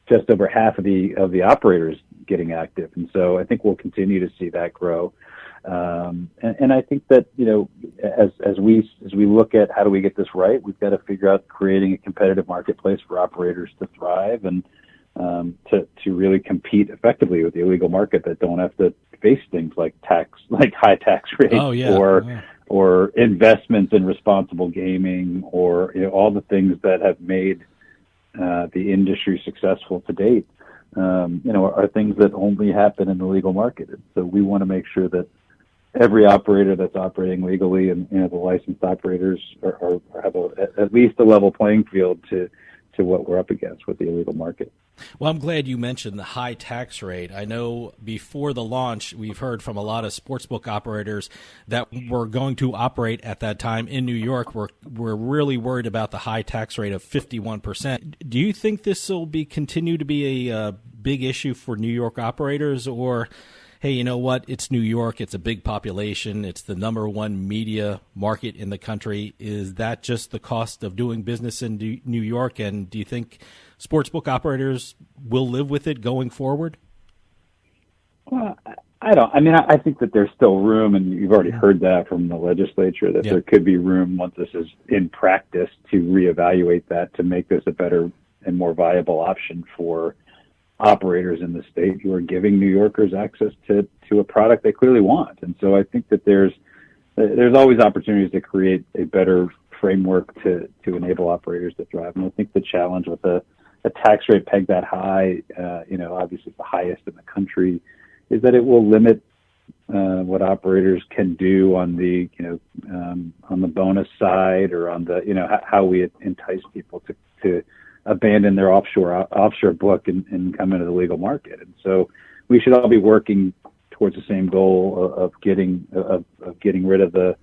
just over half of the operators getting active, and so I think we'll continue to see that grow. And I think that as we look at how do we get this right, we've got to figure out creating a competitive marketplace for operators to thrive and to really compete effectively with the illegal market that don't have to face things like high tax rates or investments in responsible gaming or all the things that have made the industry successful to date. Are things that only happen in the legal market. And so we want to make sure that every operator that's operating legally and the licensed operators have at least a level playing field to what we're up against with the illegal market. Well, I'm glad you mentioned the high tax rate. I know before the launch, we've heard from a lot of sportsbook operators that were going to operate at that time in New York. We're really worried about the high tax rate of 51%. Do you think this will continue to be a big issue for New York operators, or hey, you know what? It's New York. It's a big population. It's the number one media market in the country. Is that just the cost of doing business in New York? And do you think sportsbook operators will live with it going forward? Well, I don't. I mean, I think that there's still room, and you've already heard that from the legislature, that there could be room once this is in practice to reevaluate that, to make this a better and more viable option for operators in the state who are giving New Yorkers access to a product they clearly want. And so I think that there's always opportunities to create a better framework to enable operators to thrive. And I think the challenge with a tax rate pegged that high, obviously the highest in the country, is that it will limit what operators can do on the bonus side, or on the, how we entice people to abandon their offshore book and come into the legal market. And so we should all be working towards the same goal of getting rid of the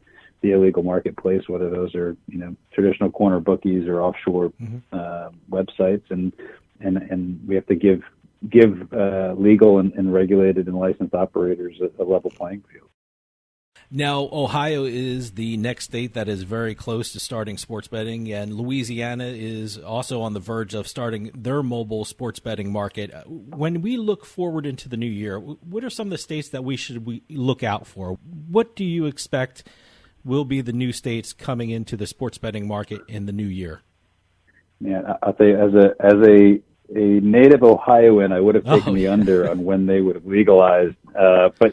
illegal marketplace, whether those are traditional corner bookies or offshore websites, and we have to give legal and regulated and licensed operators a level playing field. Now, Ohio is the next state that is very close to starting sports betting, and Louisiana is also on the verge of starting their mobile sports betting market. When we look forward into the new year, what are some of the states that we should look out for? What do you expect will be the new states coming into the sports betting market in the new year? Yeah, I'll tell you, as a native Ohioan, I would have taken the under on when they would have legalized. But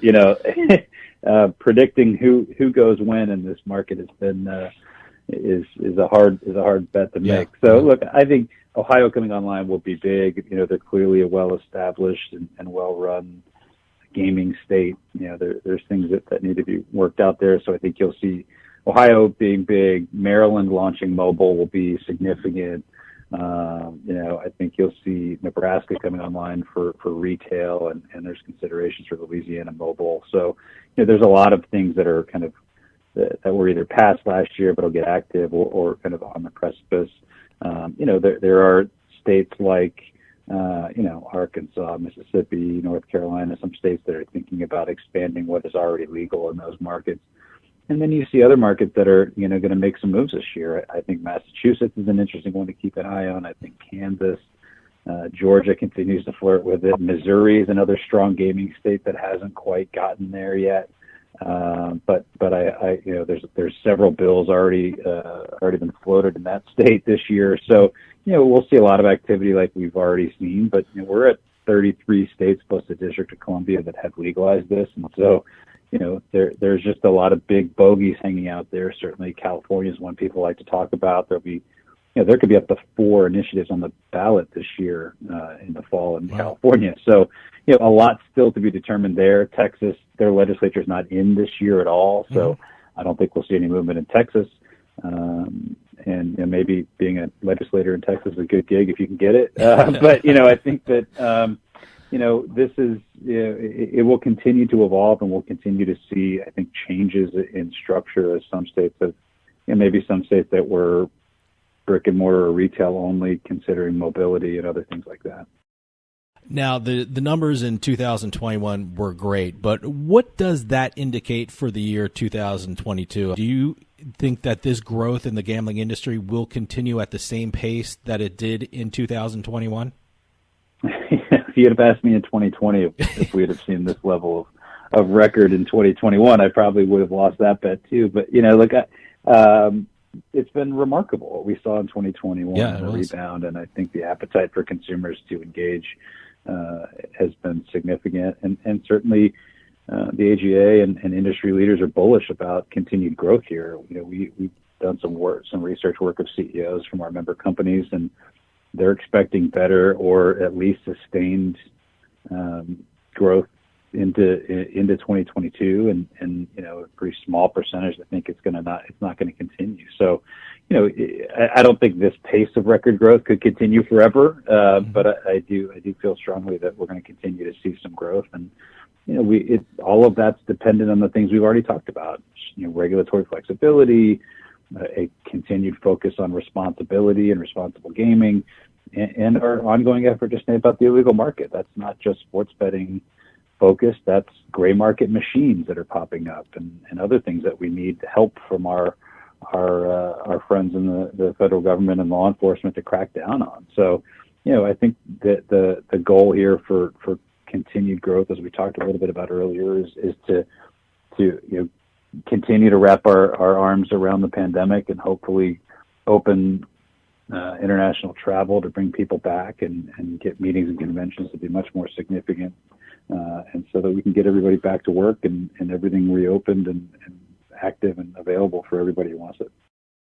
predicting who goes when in this market has been is a hard bet to make. So look, I think Ohio coming online will be big. They're clearly a well-established and well-run gaming state. There's things that need to be worked out there. So I think you'll see Ohio being big. Maryland launching mobile will be significant. I think you'll see Nebraska coming online for retail, and there's considerations for Louisiana mobile. So, there's a lot of things that are kind of that were either passed last year but will get active or kind of on the precipice. There are states like Arkansas, Mississippi, North Carolina, some states that are thinking about expanding what is already legal in those markets. And then you see other markets that are, going to make some moves this year. I think Massachusetts is an interesting one to keep an eye on. I think Kansas, Georgia continues to flirt with it. Missouri is another strong gaming state that hasn't quite gotten there yet. But there's several bills already been floated in that state this year. So, we'll see a lot of activity like we've already seen. But we're at 33 states plus the District of Columbia that have legalized this, and so. There's just a lot of big bogeys hanging out there. Certainly California is one people like to talk about. There could be up to 4 initiatives on the ballot this year in the fall in California. So, a lot still to be determined there. Texas, their legislature is not in this year at all. So I don't think we'll see any movement in Texas. And maybe being a legislator in Texas is a good gig if you can get it. But, I think that, this is, it will continue to evolve, and we'll continue to see, I think, changes in structure as some states have, maybe some states that were brick and mortar or retail only, considering mobility and other things like that. Now, the numbers in 2021 were great, but what does that indicate for the year 2022? Do you think that this growth in the gambling industry will continue at the same pace that it did in 2021? If you'd have asked me in 2020 if we'd have seen this level of record in 2021, I probably would have lost that bet too. But, it's been remarkable what we saw in 2021, a rebound, and I think the appetite for consumers to engage has been significant. And certainly the AGA and industry leaders are bullish about continued growth here. We've done some research work of CEOs from our member companies, and they're expecting better or at least sustained growth into 2022, and a pretty small percentage I think it's not going to continue. So, I don't think this pace of record growth could continue forever, but I do feel strongly that we're going to continue to see some growth, and all of that's dependent on the things we've already talked about. Regulatory flexibility, a continued focus on responsibility and responsible gaming, and our ongoing effort to stamp out the illegal market. That's not just sports betting focused. That's gray market machines that are popping up, and other things that we need help from our friends in the federal government and law enforcement to crack down on. So, I think that the goal here for continued growth, as we talked a little bit about earlier, is to continue to wrap our arms around the pandemic and hopefully open international travel to bring people back and get meetings and conventions to be much more significant, and so that we can get everybody back to work and everything reopened and active and available for everybody who wants it.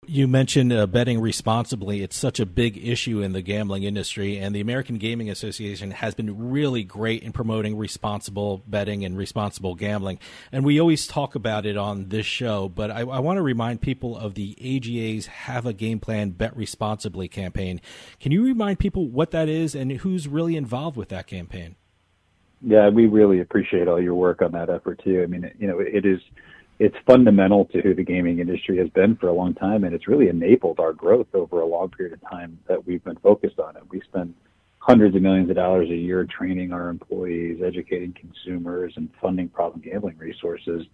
You mentioned betting responsibly. It's such a big issue in the gambling industry, and the American Gaming Association has been really great in promoting responsible betting and responsible gambling. And we always talk about it on this show, but I want to remind people of the AGA's Have a Game Plan, Bet Responsibly campaign. Can you remind people what that is and who's really involved with that campaign? Yeah, we really appreciate all your work on that effort, too. I mean, it's fundamental to who the gaming industry has been for a long time, and it's really enabled our growth over a long period of time that we've been focused on it. We spend hundreds of millions of dollars a year training our employees, educating consumers, and funding problem gambling resources.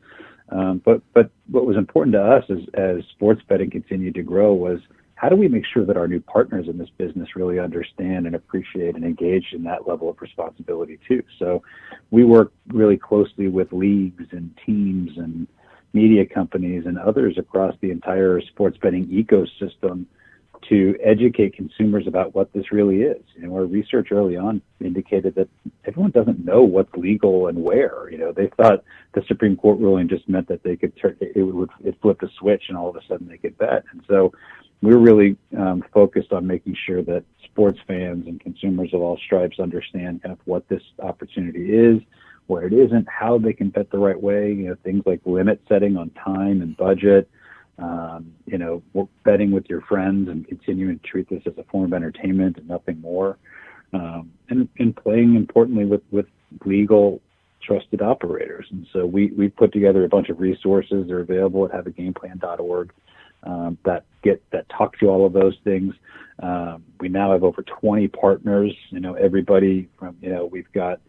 But what was important to us as sports betting continued to grow was, how do we make sure that our new partners in this business really understand and appreciate and engage in that level of responsibility too? So we work really closely with leagues and teams and media companies and others across the entire sports betting ecosystem to educate consumers about what this really is. Our research early on indicated that everyone doesn't know what's legal and where. They thought the Supreme Court ruling just meant that they could it flipped a switch and all of a sudden they could bet. And so we're really focused on making sure that sports fans and consumers of all stripes understand kind of what this opportunity is, where it isn't, how they can bet the right way, things like limit setting on time and budget, betting with your friends and continuing to treat this as a form of entertainment and nothing more, and playing importantly with legal, trusted operators. And so we put together a bunch of resources. They're available at haveagamePlan.org that talk to all of those things. We now have over 20 partners, everybody from, we've got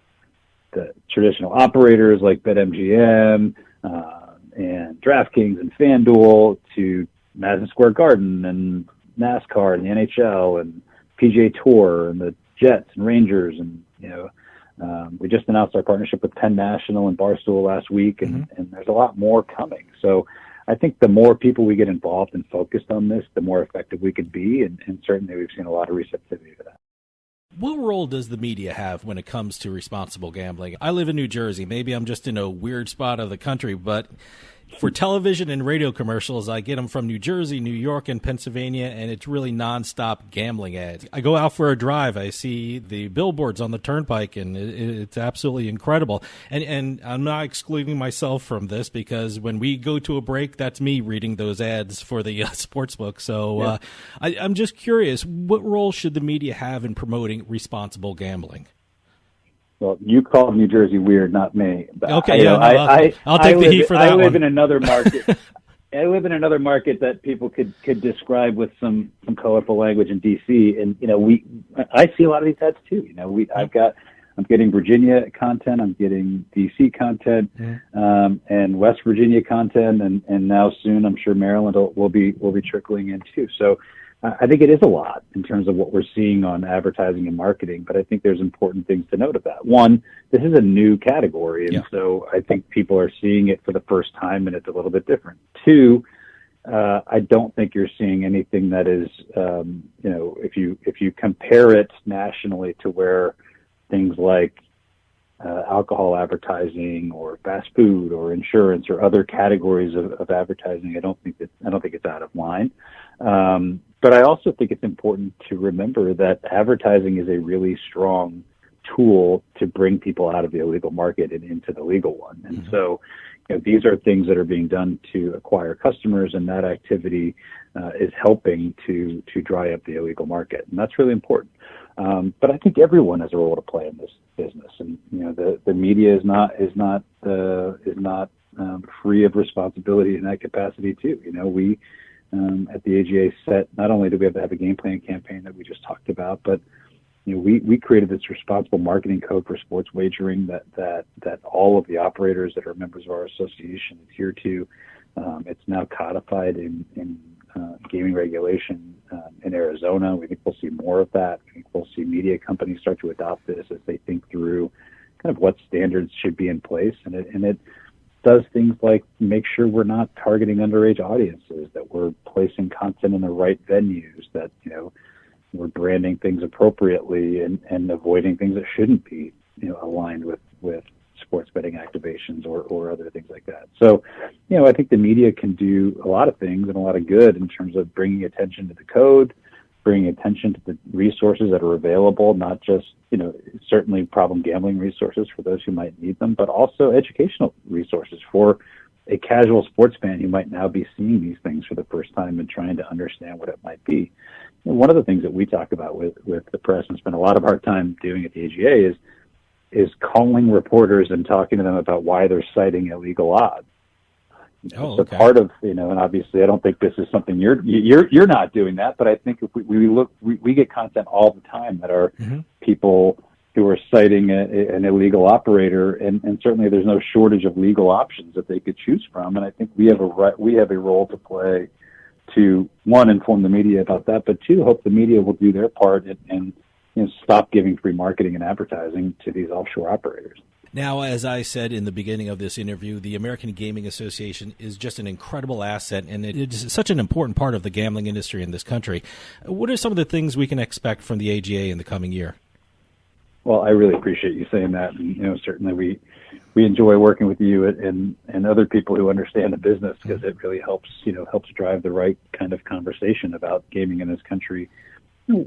the traditional operators like BetMGM and DraftKings and FanDuel, to Madison Square Garden and NASCAR and the NHL and PGA Tour and the Jets and Rangers. And, we just announced our partnership with Penn National and Barstool last week, and there's a lot more coming. So I think the more people we get involved and focused on this, the more effective we could be, and certainly we've seen a lot of receptivity to that. What role does the media have when it comes to responsible gambling? I live in New Jersey. Maybe I'm just in a weird spot of the country, but for television and radio commercials, I get them from New Jersey, New York, and Pennsylvania, and it's really nonstop gambling ads. I go out for a drive. I see the billboards on the Turnpike, and it's absolutely incredible. And I'm not excluding myself from this, because when we go to a break, that's me reading those ads for the sportsbook. So yeah. I'm just curious, what role should the media have in promoting responsible gambling? Well, you called New Jersey weird, not me. Okay, I'll take the heat for that one. I live in another market. I live in another market that people could describe with some colorful language in D.C. And I see a lot of these ads too. I'm getting Virginia content, I'm getting D.C. content, and West Virginia content, and now soon I'm sure Maryland will be trickling in too. So I think it is a lot in terms of what we're seeing on advertising and marketing, but I think there's important things to note about. One, this is a new category, and so I think people are seeing it for the first time, and it's a little bit different. Two, I don't think you're seeing anything that is, if you compare it nationally to where things like alcohol advertising or fast food or insurance or other categories of advertising, I don't think it's out of line. But I also think it's important to remember that advertising is a really strong tool to bring people out of the illegal market and into the legal one. And so, these are things that are being done to acquire customers, and that activity is helping to dry up the illegal market, and that's really important. But I think everyone has a role to play in this business, and the media is not free of responsibility in that capacity too. We at the AGA set, not only do we have to have a game plan campaign that we just talked about, but we created this responsible marketing code for sports wagering that all of the operators that are members of our association adhere to. It's now codified in gaming regulation in Arizona. We think we'll see more of that. I think we'll see media companies start to adopt this as they think through kind of what standards should be in place. And it does things like make sure we're not targeting underage audiences, that we're placing content in the right venues, that we're branding things appropriately and avoiding things that shouldn't be aligned with sports betting activations or other things like that. So, I think the media can do a lot of things and a lot of good in terms of bringing attention to the code, bringing attention to the resources that are available, not just, certainly problem gambling resources for those who might need them, but also educational resources for a casual sports fan who might now be seeing these things for the first time and trying to understand what it might be. One of the things that we talk about with the press and spend a lot of our time doing at the AGA is calling reporters and talking to them about why they're citing illegal odds. Oh, so okay. Part of, and obviously I don't think this is something you're not doing that, but I think if we look, we get content all the time that are people who are citing an illegal operator, and certainly there's no shortage of legal options that they could choose from. And I think we have a role to play to, one, inform the media about that, but two, hope the media will do their part and stop giving free marketing and advertising to these offshore operators. Now, as I said in the beginning of this interview, the American Gaming Association is just an incredible asset, and it is such an important part of the gambling industry in this country. What are some of the things we can expect from the AGA in the coming year? Well, I really appreciate you saying that. And, certainly we enjoy working with you and other people who understand the business, because it really helps drive the right kind of conversation about gaming in this country.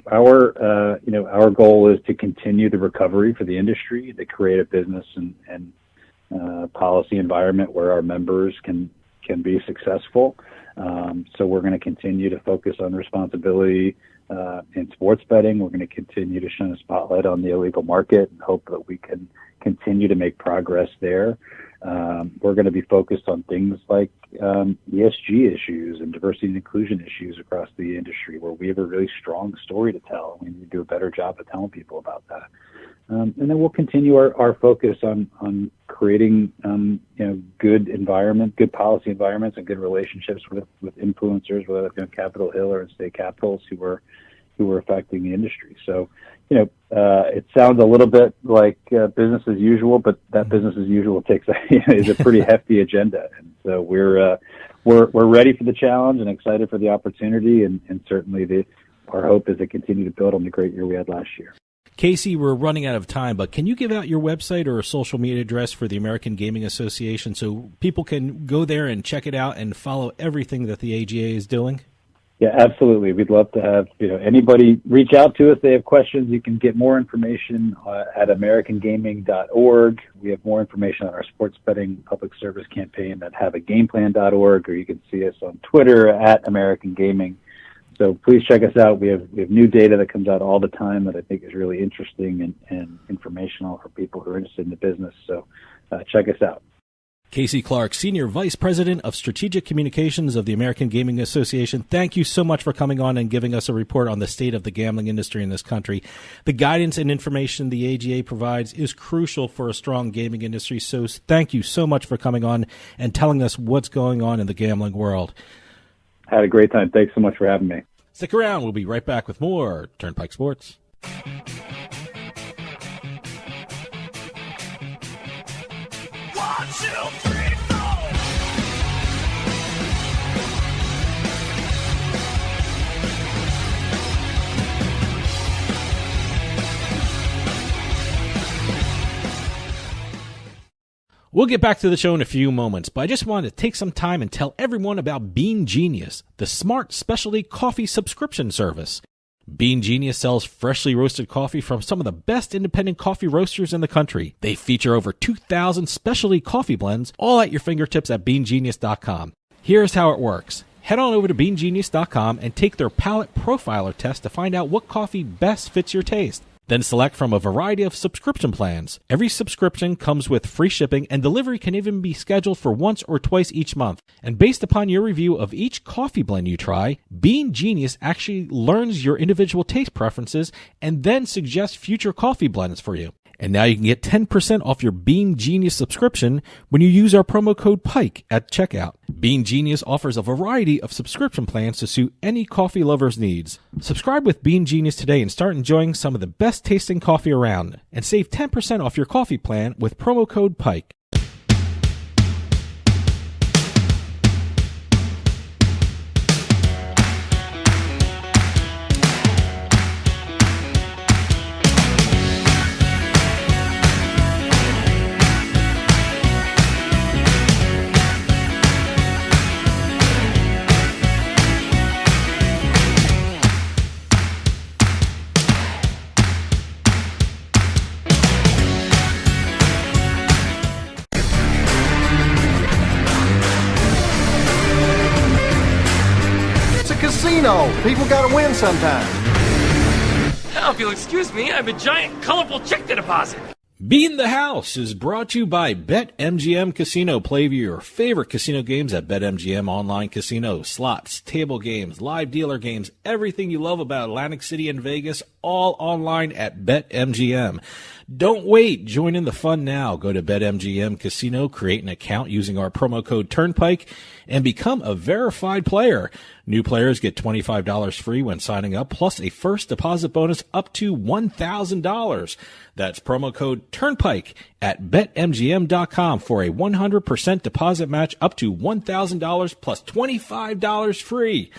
Our goal is to continue the recovery for the industry, to create a business and policy environment where our members can be successful. So we're going to continue to focus on responsibility in sports betting. We're going to continue to shine a spotlight on the illegal market and hope that we can continue to make progress there. We're going to be focused on things like ESG issues and diversity and inclusion issues across the industry, where we have a really strong story to tell. We need to do a better job of telling people about that. And then we'll continue our focus on creating good policy environments and good relationships with influencers, whether it's Capitol Hill or in state capitals who are affecting the industry. So, it sounds a little bit like business as usual, but that business as usual is a pretty hefty agenda. And so we're ready for the challenge and excited for the opportunity, and certainly our hope is to continue to build on the great year we had last year. Casey, we're running out of time, but can you give out your website or a social media address for the American Gaming Association so people can go there and check it out and follow everything that the AGA is doing? Yeah, absolutely. We'd love to have anybody reach out to us. They have questions. You can get more information at americangaming.org. We have more information on our sports betting public service campaign at haveagameplan.org, or you can see us on Twitter at American Gaming. So please check us out. We have new data that comes out all the time that I think is really interesting and informational for people who are interested in the business. So check us out. Casey Clark, Senior Vice President of Strategic Communications of the American Gaming Association, thank you so much for coming on and giving us a report on the state of the gambling industry in this country. The guidance and information the AGA provides is crucial for a strong gaming industry, so thank you so much for coming on and telling us what's going on in the gambling world. Had a great time. Thanks so much for having me. Stick around. We'll be right back with more Turnpike Sports. 1, 2, 3, 4. We'll get back to the show in a few moments, but I just wanted to take some time and tell everyone about Bean Genius, the smart specialty coffee subscription service. Bean Genius sells freshly roasted coffee from some of the best independent coffee roasters in the country. They feature over 2,000 specialty coffee blends, all at your fingertips at beangenius.com. Here's how it works. Head on over to beangenius.com and take their palate profiler test to find out what coffee best fits your taste. Then select from a variety of subscription plans. Every subscription comes with free shipping, and delivery can even be scheduled for once or twice each month. And based upon your review of each coffee blend you try, Bean Genius actually learns your individual taste preferences and then suggests future coffee blends for you. And now you can get 10% off your Bean Genius subscription when you use our promo code PIKE at checkout. Bean Genius offers a variety of subscription plans to suit any coffee lover's needs. Subscribe with Bean Genius today and start enjoying some of the best tasting coffee around. And save 10% off your coffee plan with promo code PIKE. People gotta win sometime. Now, if you'll excuse me, I have a giant, colorful check to deposit. Beatin The House is brought to you by BetMGM Casino. Play your favorite casino games at BetMGM Online Casino. Slots, table games, live dealer games, everything you love about Atlantic City and Vegas, all online at BetMGM. Don't wait. Join in the fun now. Go to BetMGM Casino, create an account using our promo code Turnpike, and become a verified player. New players get $25 free when signing up, plus a first deposit bonus up to $1,000. That's promo code Turnpike at BetMGM.com for a 100% deposit match up to $1,000 plus $25 free.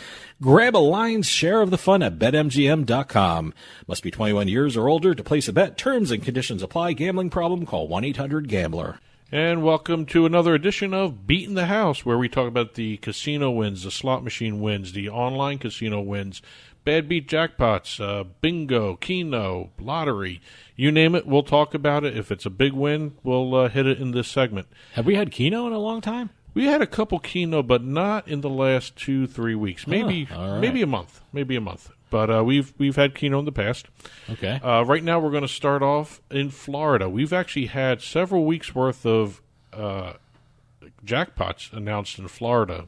Grab a lion's share of the fun at BetMGM.com. Must be 21 years or older to place a bet. Terms and conditions apply. Gambling problem? Call 1-800-GAMBLER. And welcome to another edition of Beatin The House, where we talk about the casino wins, the slot machine wins, the online casino wins, bad beat jackpots, bingo, keno, lottery. You name it, we'll talk about it. If it's a big win, we'll hit it in this segment. Have we had keno in a long time? We had a couple keno, but not in the last 2-3 weeks. Maybe maybe a month. But we've had keno in the past. Okay. Right now we're going to start off in Florida. We've actually had several weeks worth of jackpots announced in Florida.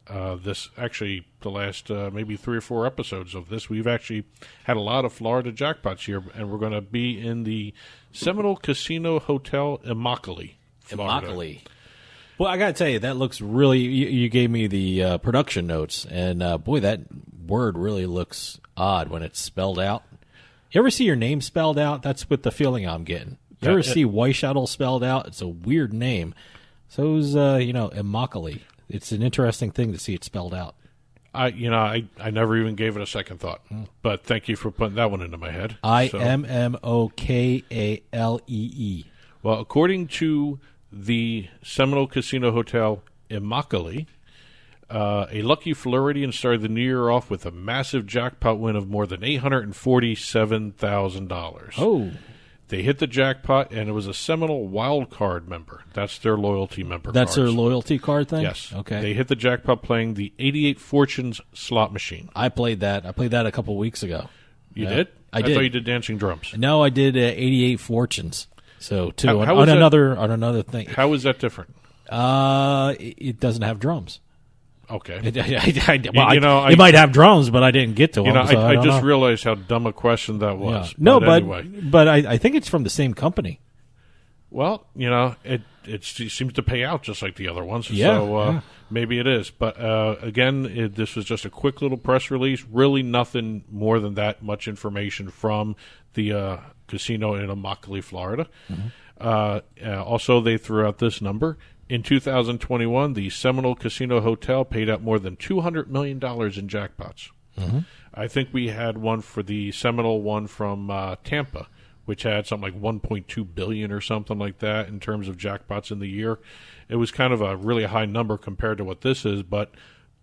The last maybe 3 or 4 episodes of this, we've actually had a lot of Florida jackpots here, and we're going to be in the Seminole Casino Hotel Immokalee, Florida. Immokalee. Well, I got to tell you, that looks really, you gave me the production notes, and boy, that word really looks odd when it's spelled out. You ever see your name spelled out? That's what the feeling I'm getting. You ever see Weischadle spelled out? It's a weird name. So is, Immokalee. It's an interesting thing to see it spelled out. I never even gave it a second thought, but thank you for putting that one into my head. Immokalee. Well, according to the Seminole Casino Hotel Immokalee, a lucky Floridian started the new year off with a massive jackpot win of more than $847,000. Oh. They hit the jackpot, and it was a Seminole Wild Card member. That's their loyalty member. That's their loyalty card thing? Yes. Okay. They hit the jackpot playing the 88 Fortunes slot machine. I played that. I played that a couple weeks ago. You did? I did. thought you did Dancing Drums. No, I did 88 Fortunes. So, too, How on is another thing. How is that different? It doesn't have drums. Okay. It might have drums, but I didn't get to them. I just realized how dumb a question that was. Yeah. No, anyway. but I think it's from the same company. Well, it seems to pay out just like the other ones. Yeah. So maybe it is. But again, this was just a quick little press release. Really nothing more than that much information from the casino in Immokalee, Florida. Mm-hmm. Also, they threw out this number. In 2021, the Seminole Casino Hotel paid out more than $200 million in jackpots. Mm-hmm. I think we had one for the Seminole one from Tampa, which had something like $1.2 billion or something like that in terms of jackpots in the year. It was kind of a really high number compared to what this is, but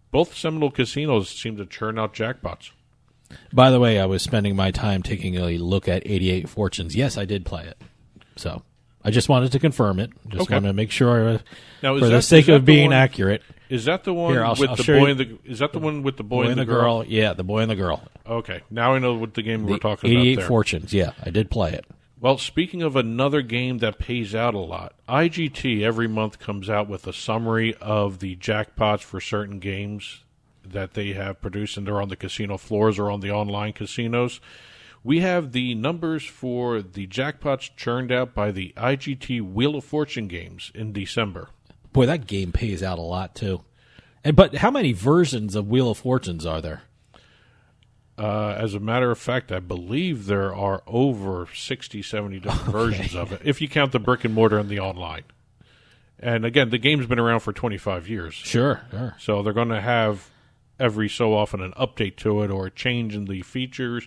both Seminole casinos seem to churn out jackpots. By the way, I was spending my time taking a look at 88 Fortunes. Yes, I did play it. So I just wanted to confirm it. Just wanted to make sure, now, for the sake of being accurate. Is that the one with the boy and the? Is that the one with the boy and the girl? Yeah, the boy and the girl. Okay, now I know what the game we're talking about. 88 Fortunes. Yeah, I did play it. Well, speaking of another game that pays out a lot, IGT every month comes out with a summary of the jackpots for certain games that they have produced, and they're on the casino floors or on the online casinos. We have the numbers for the jackpots churned out by the IGT Wheel of Fortune games in December. Boy, that game pays out a lot, too. But how many versions of Wheel of Fortunes are there? As a matter of fact, I believe there are over 60, 70 different versions of it, if you count the brick and mortar and the online. And again, the game's been around for 25 years. Sure. So they're going to have every so often an update to it or a change in the features.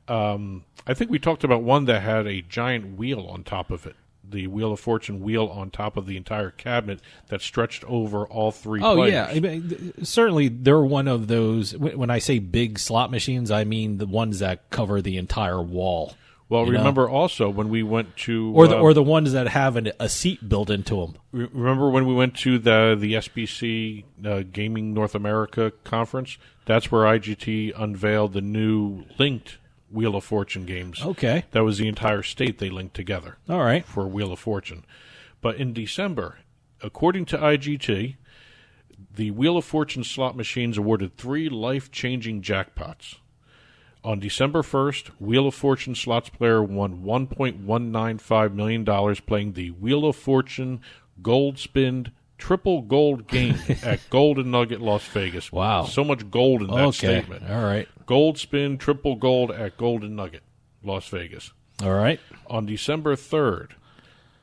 I think we talked about one that had a giant wheel on top of it. The Wheel of Fortune wheel on top of the entire cabinet that stretched over all three players. Yeah. I mean, certainly they're one of those. When I say big slot machines, I mean the ones that cover the entire wall. Well, remember also when we went to... Or the ones that have a seat built into them. Remember when we went to the SBC Gaming North America conference? That's where IGT unveiled the new linked Wheel of Fortune games. Okay. That was the entire state they linked together. All right. For Wheel of Fortune. But in December, according to IGT, the Wheel of Fortune slot machines awarded 3 life-changing jackpots. On December 1st, Wheel of Fortune slots player won $1.195 million playing the Wheel of Fortune Gold Spin Triple Gold game at Golden Nugget, Las Vegas. Wow. So much gold in that statement. All right. Gold Spin Triple Gold at Golden Nugget, Las Vegas. All right. On December 3rd,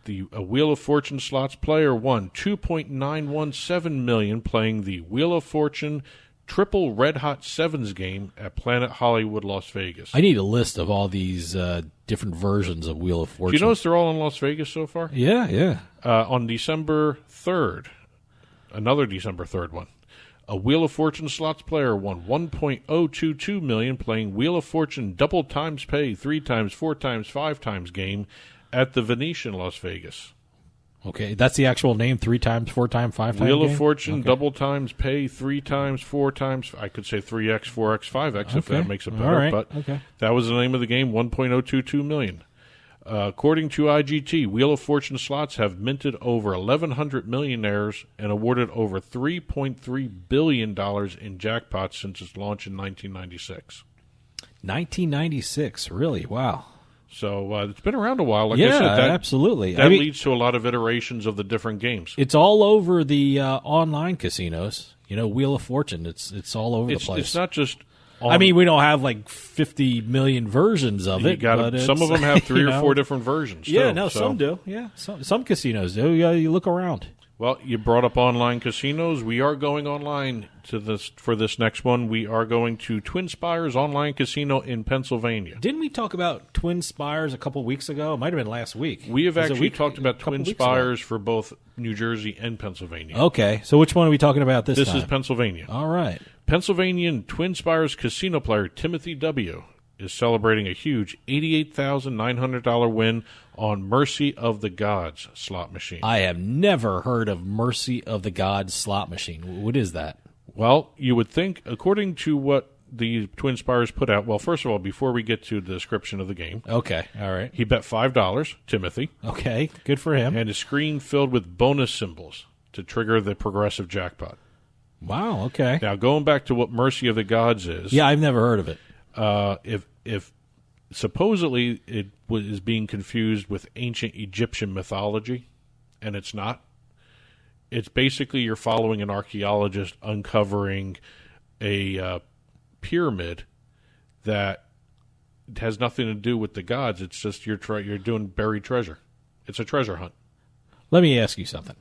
the Wheel of Fortune slots player won $2.917 million playing the Wheel of Fortune Triple Red Hot Sevens game at Planet Hollywood, Las Vegas. I need a list of all these different versions of Wheel of Fortune. Do you notice they're all in Las Vegas so far? Yeah. On December 3rd, another December 3rd one, a Wheel of Fortune slots player won $1.022 million playing Wheel of Fortune Double Times Pay 3 times, 4 times, 5 times game at the Venetian, Las Vegas. Okay, that's the actual name, 3 times, 4 times, 5 times Wheel game? of Fortune Double Times Pay 3 times, 4 times, I could say 3x, 4x, 5x if that makes it better. All right. But that was the name of the game, $1.022 million. According to IGT, Wheel of Fortune slots have minted over 1,100 millionaires and awarded over $3.3 billion in jackpots since its launch in 1996. 1996, really? Wow. So it's been around a while. Like I said, absolutely. That leads to a lot of iterations of the different games. It's all over the online casinos. Wheel of Fortune. It's all over the place. It's not just. I mean, we don't have like 50 million versions of it. But some of them have 3 or 4 different versions. Yeah, too, some do. Yeah, some casinos do. You look around. Well, you brought up online casinos. We are going online for this next one. We are going to Twin Spires Online Casino in Pennsylvania. Didn't we talk about Twin Spires a couple weeks ago? It might have been last week. We have actually talked about Twin Spires for both New Jersey and Pennsylvania. Okay, so which one are we talking about this time? This is Pennsylvania. All right. Pennsylvanian Twin Spires casino player Timothy W. is celebrating a huge $88,900 win on Mercy of the Gods slot machine. I have never heard of Mercy of the Gods slot machine. What is that? Well, you would think, according to what the Twin Spires put out, well, first of all, before we get to the description of the game. Okay, all right. He bet $5, Timothy. Okay, good for him. And a screen filled with bonus symbols to trigger the progressive jackpot. Wow, okay. Now, going back to what Mercy of the Gods is. Yeah, I've never heard of it. If supposedly it is being confused with ancient Egyptian mythology, and it's not. It's basically you're following an archaeologist uncovering a pyramid that has nothing to do with the gods. It's just you're doing buried treasure. It's a treasure hunt. Let me ask you something.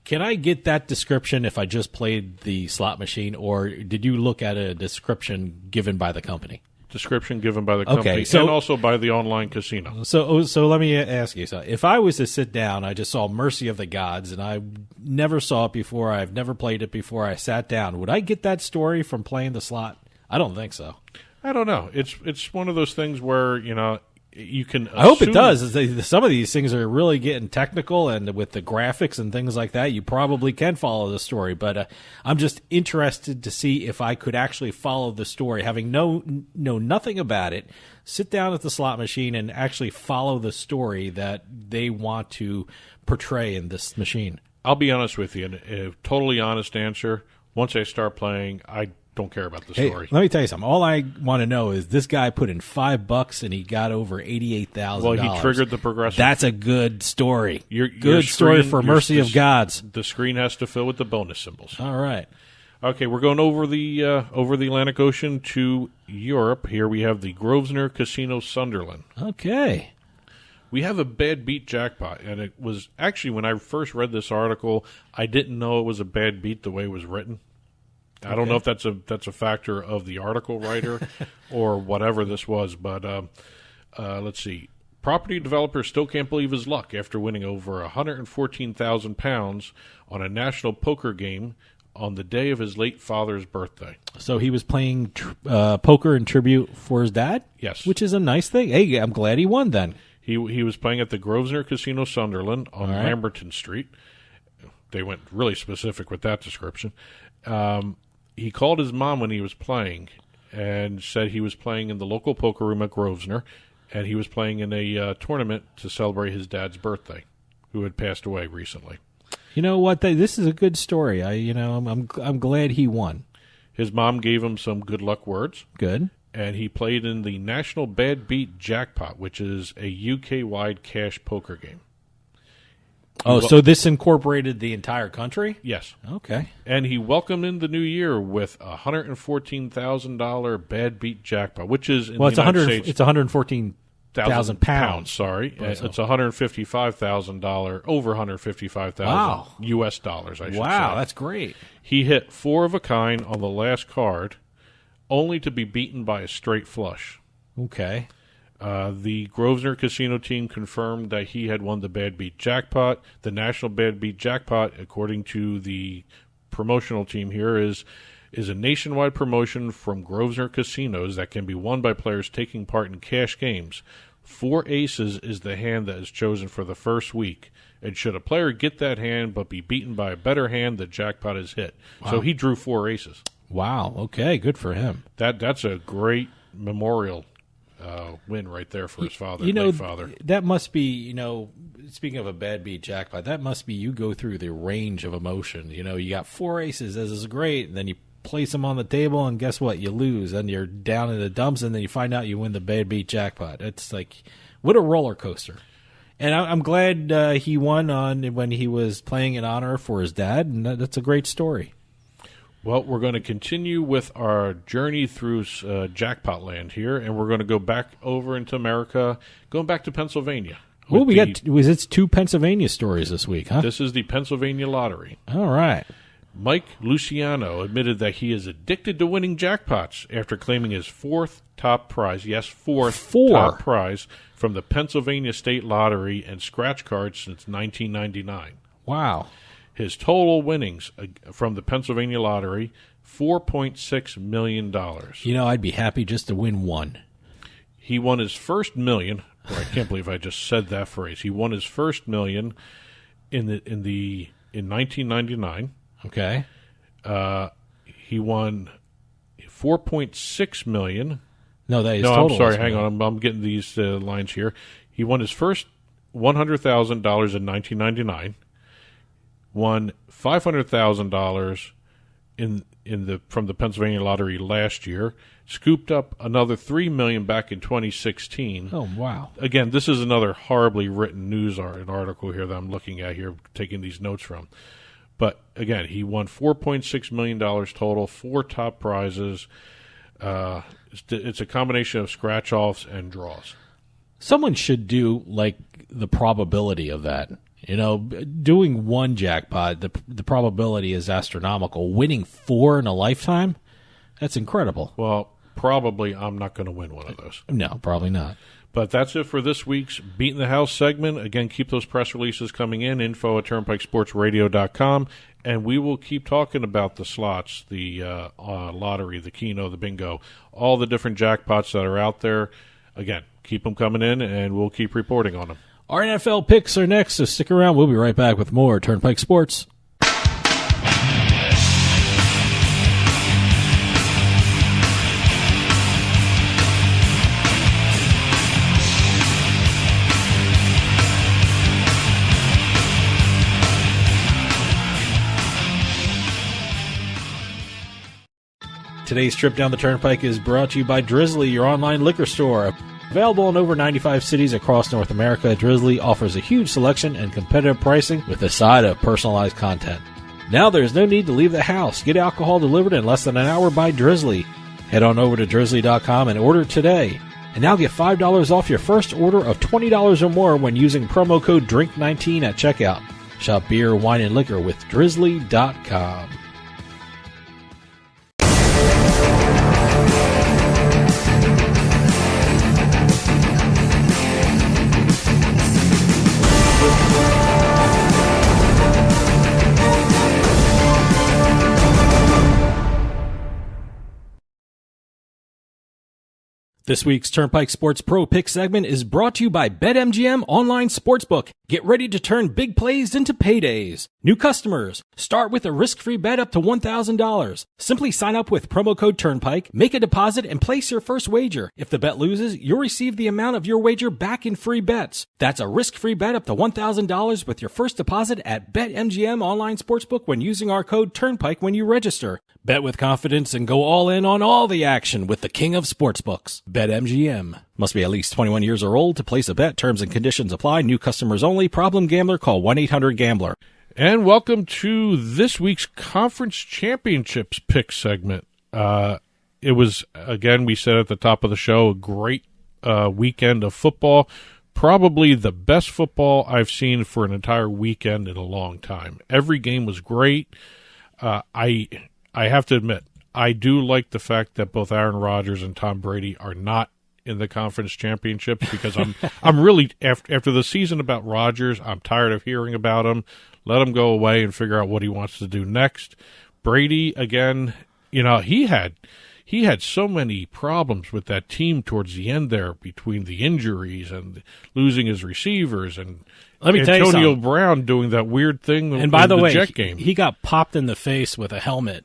Can I get that description if I just played the slot machine, or did you look at a description given by the company? Description given by the company, and also by the online casino. So let me ask you something. If I was to sit down, I just saw Mercy of the Gods, and I never saw it before, I've never played it before, I sat down, would I get that story from playing the slot? I don't think so. I don't know. It's one of those things where, you can I hope it assume- does. Some of these things are really getting technical, and with the graphics and things like that, you probably can follow the story. But I'm just interested to see if I could actually follow the story, having know nothing about it, sit down at the slot machine and actually follow the story that they want to portray in this machine. I'll be honest with you, and a totally honest answer, once I start playing, I don't care about the story. Let me tell you something. All I want to know is this guy put in $5 and he got over $88,000. Well, he triggered the progressive. That's a good story. Your good story for mercy of gods. The screen has to fill with the bonus symbols. All right. Okay, we're going over the Atlantic Ocean to Europe. Here we have the Grosvenor Casino Sunderland. Okay. We have a bad beat jackpot, and it was actually, when I first read this article, I didn't know it was a bad beat the way it was written. I don't know if that's a factor of the article writer or whatever this was, but let's see. Property developer still can't believe his luck after winning over £114,000 on a national poker game on the day of his late father's birthday. So he was playing poker in tribute for his dad? Yes. Which is a nice thing. Hey, I'm glad he won then. He was playing at the Grosvenor Casino Sunderland on Lamberton Street. They went really specific with that description. He called his mom when he was playing and said he was playing in the local poker room at Grosvenor, and he was playing in a tournament to celebrate his dad's birthday, who had passed away recently. You know what? This is a good story. I'm glad he won. His mom gave him some good luck words. Good. And he played in the National Bad Beat Jackpot, which is a UK-wide cash poker game. So this incorporated the entire country? Yes. Okay. And he welcomed in the new year with a $114,000 bad beat jackpot, which is in the United States. It's 114,000 pounds. Sorry, it's $155,000, over $155,000 Wow. U.S. dollars. I should say. Wow, that's great. He hit 4 of a kind on the last card, only to be beaten by a straight flush. Okay. The Grosvenor Casino team confirmed that he had won the Bad Beat Jackpot. The National Bad Beat Jackpot, according to the promotional team here, is a nationwide promotion from Grosvenor Casinos that can be won by players taking part in cash games. 4 aces is the hand that is chosen for the first week. And should a player get that hand but be beaten by a better hand, the jackpot is hit. Wow. So he drew 4 aces. Wow. Okay, good for him. That's a great memorial win right there for his father, late father. That must be, speaking of a bad beat jackpot, that must be you go through the range of emotion. You got 4 aces, this is great, and then you place them on the table, and guess what? You lose, and you're down in the dumps, and then you find out you win the bad beat jackpot. It's like, what a roller coaster. And I'm glad he won when he was playing in honor for his dad, and that's a great story. Well, we're going to continue with our journey through jackpot land here, and we're going to go back over into America, going back to Pennsylvania. Well, it's 2 Pennsylvania stories this week, huh? This is the Pennsylvania Lottery. All right. Mike Luciano admitted that he is addicted to winning jackpots after claiming his 4th top prize. Yes, 4th top prize from the Pennsylvania State Lottery and scratch cards since 1999. Wow. His total winnings from the Pennsylvania Lottery, $4.6 million. I'd be happy just to win one. He won his first million. Boy, I can't believe I just said that phrase. He won his first million in 1999. Okay. He won $4.6 million. No, that is no. total. I'm sorry. Hang on. I'm getting these lines here. He won his first $100,000 in 1999. Won $500,000 from the Pennsylvania Lottery last year. Scooped up another $3 million back in 2016. Oh wow! Again, this is another horribly written news article here that I'm looking at here, taking these notes from. But again, he won $4.6 million total, 4 top prizes. It's a combination of scratch-offs and draws. Someone should do like the probability of that. Doing one jackpot, the probability is astronomical. Winning 4 in a lifetime, that's incredible. Well, probably I'm not going to win one of those. No, probably not. But that's it for this week's Beatin The House segment. Again, keep those press releases coming in, info@turnpikesportsradio.com, and we will keep talking about the slots, the lottery, the Keno, the bingo, all the different jackpots that are out there. Again, keep them coming in, and we'll keep reporting on them. Our NFL picks are next, so stick around. We'll be right back with more Turnpike Sports. Today's trip down the Turnpike is brought to you by Drizzly, your online liquor store. Available in over 95 cities across North America, Drizzly offers a huge selection and competitive pricing with a side of personalized content. Now there's no need to leave the house. Get alcohol delivered in less than an hour by Drizzly. Head on over to drizzly.com and order today. And now get $5 off your first order of $20 or more when using promo code DRINK19 at checkout. Shop beer, wine, and liquor with drizzly.com. This week's Turnpike Sports Pro Pick segment is brought to you by BetMGM Online Sportsbook. Get ready to turn big plays into paydays. New customers, start with a risk-free bet up to $1,000. Simply sign up with promo code Turnpike, make a deposit, and place your first wager. If the bet loses, you'll receive the amount of your wager back in free bets. That's a risk-free bet up to $1,000 with your first deposit at BetMGM Online Sportsbook when using our code Turnpike when you register. Bet with confidence and go all in on all the action with the king of sportsbooks, BetMGM. Must be at least 21 years or old to place a bet. Terms and conditions apply. New customers only. Problem gambler. Call 1-800-GAMBLER. And welcome to this week's Conference Championships pick segment. It was, again, we said at the top of the show, a great weekend of football. Probably the best football I've seen for an entire weekend in a long time. Every game was great. I have to admit, I do like the fact that both Aaron Rodgers and Tom Brady are not in the conference championships because I'm really, after the season about Rodgers, I'm tired of hearing about him. Let him go away and figure out what he wants to do next. Brady, again, he had so many problems with that team towards the end there between the injuries and losing his receivers and Antonio Brown doing that weird thing and by the way, Jet game. He got popped in the face with a helmet.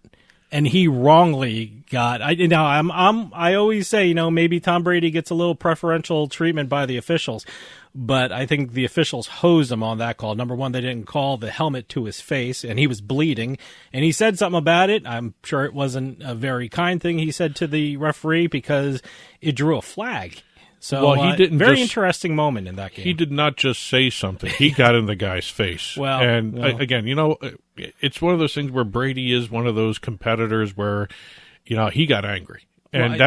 And he wrongly got. I always say, maybe Tom Brady gets a little preferential treatment by the officials, but I think the officials hosed him on that call. Number one, they didn't call the helmet to his face, and he was bleeding, and he said something about it. I'm sure it wasn't a very kind thing he said to the referee because it drew a flag. So he didn't. Very interesting moment in that game. He did not just say something; he got in the guy's face. Again, it's one of those things where Brady is one of those competitors where, he got angry, and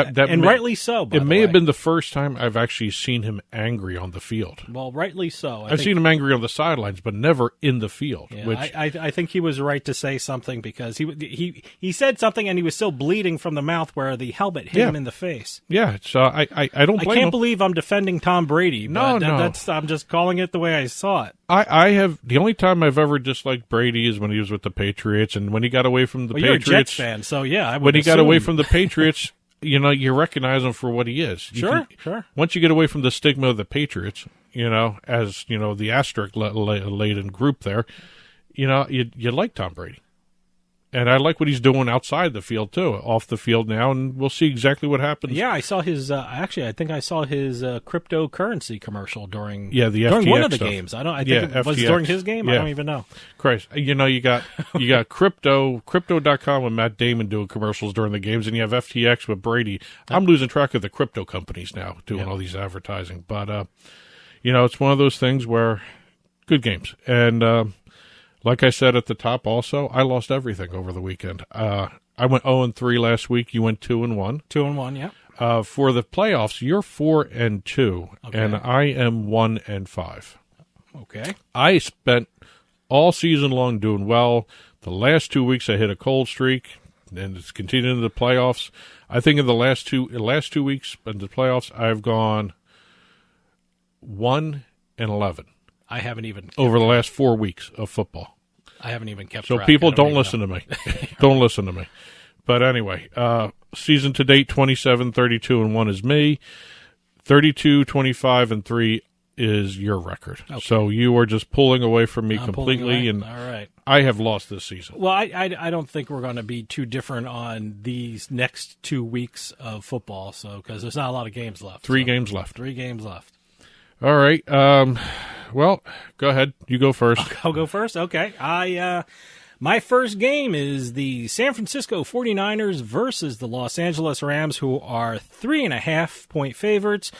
rightly so. It may have been the first time I've actually seen him angry on the field. Well, rightly so. I've seen him angry on the sidelines, but never in the field. Yeah, which I think he was right to say something because he said something and he was still bleeding from the mouth where the helmet hit him in the face. Yeah, so I don't blame him. I can't believe I'm defending Tom Brady. No. I'm just calling it the way I saw it. I have the only time I've ever disliked Brady is when he was with the Patriots and when he got away from the Patriots. You're a Jets fan, so yeah. When he got away from the Patriots. You recognize him for what he is. Sure. Once you get away from the stigma of the Patriots, as the asterisk laden group there, you like Tom Brady. And I like what he's doing outside the field, too, off the field now, and we'll see exactly what happens. Yeah, I saw his, I think I saw his cryptocurrency commercial during the during FTX one of the stuff. games. I think it was during his game? Yeah. I don't even know. Christ, you got crypto.com with Matt Damon doing commercials during the games, and you have FTX with Brady. I'm losing track of the crypto companies now doing all these advertising. But, it's one of those things where good games. And, like I said at the top also, I lost everything over the weekend. I went 0-3 last week. You went 2-1. 2-1, yeah. For the playoffs, you're 4-2, and I am 1-5. Okay. I spent all season long doing well. The last 2 weeks I hit a cold streak, and it's continued into the playoffs. I think in the last two weeks in the playoffs, I've gone 1-11 I haven't even over the last 4 weeks of football. I haven't even kept So track. people don't listen to me. Don't listen to me. But anyway, season to date 27-32-1 is me. 32-25-3 is your record. Okay. So you are just pulling away from me completely, and all right. I have lost this season. Well, I don't think we're going to be too different on these next 2 weeks of football, so because there's not a lot of games left. 3 games left. 3 games left. All right. Well, go ahead. You go first. I'll go first. Okay. My first game is the San Francisco 49ers versus the Los Angeles Rams, who are 3.5-point favorites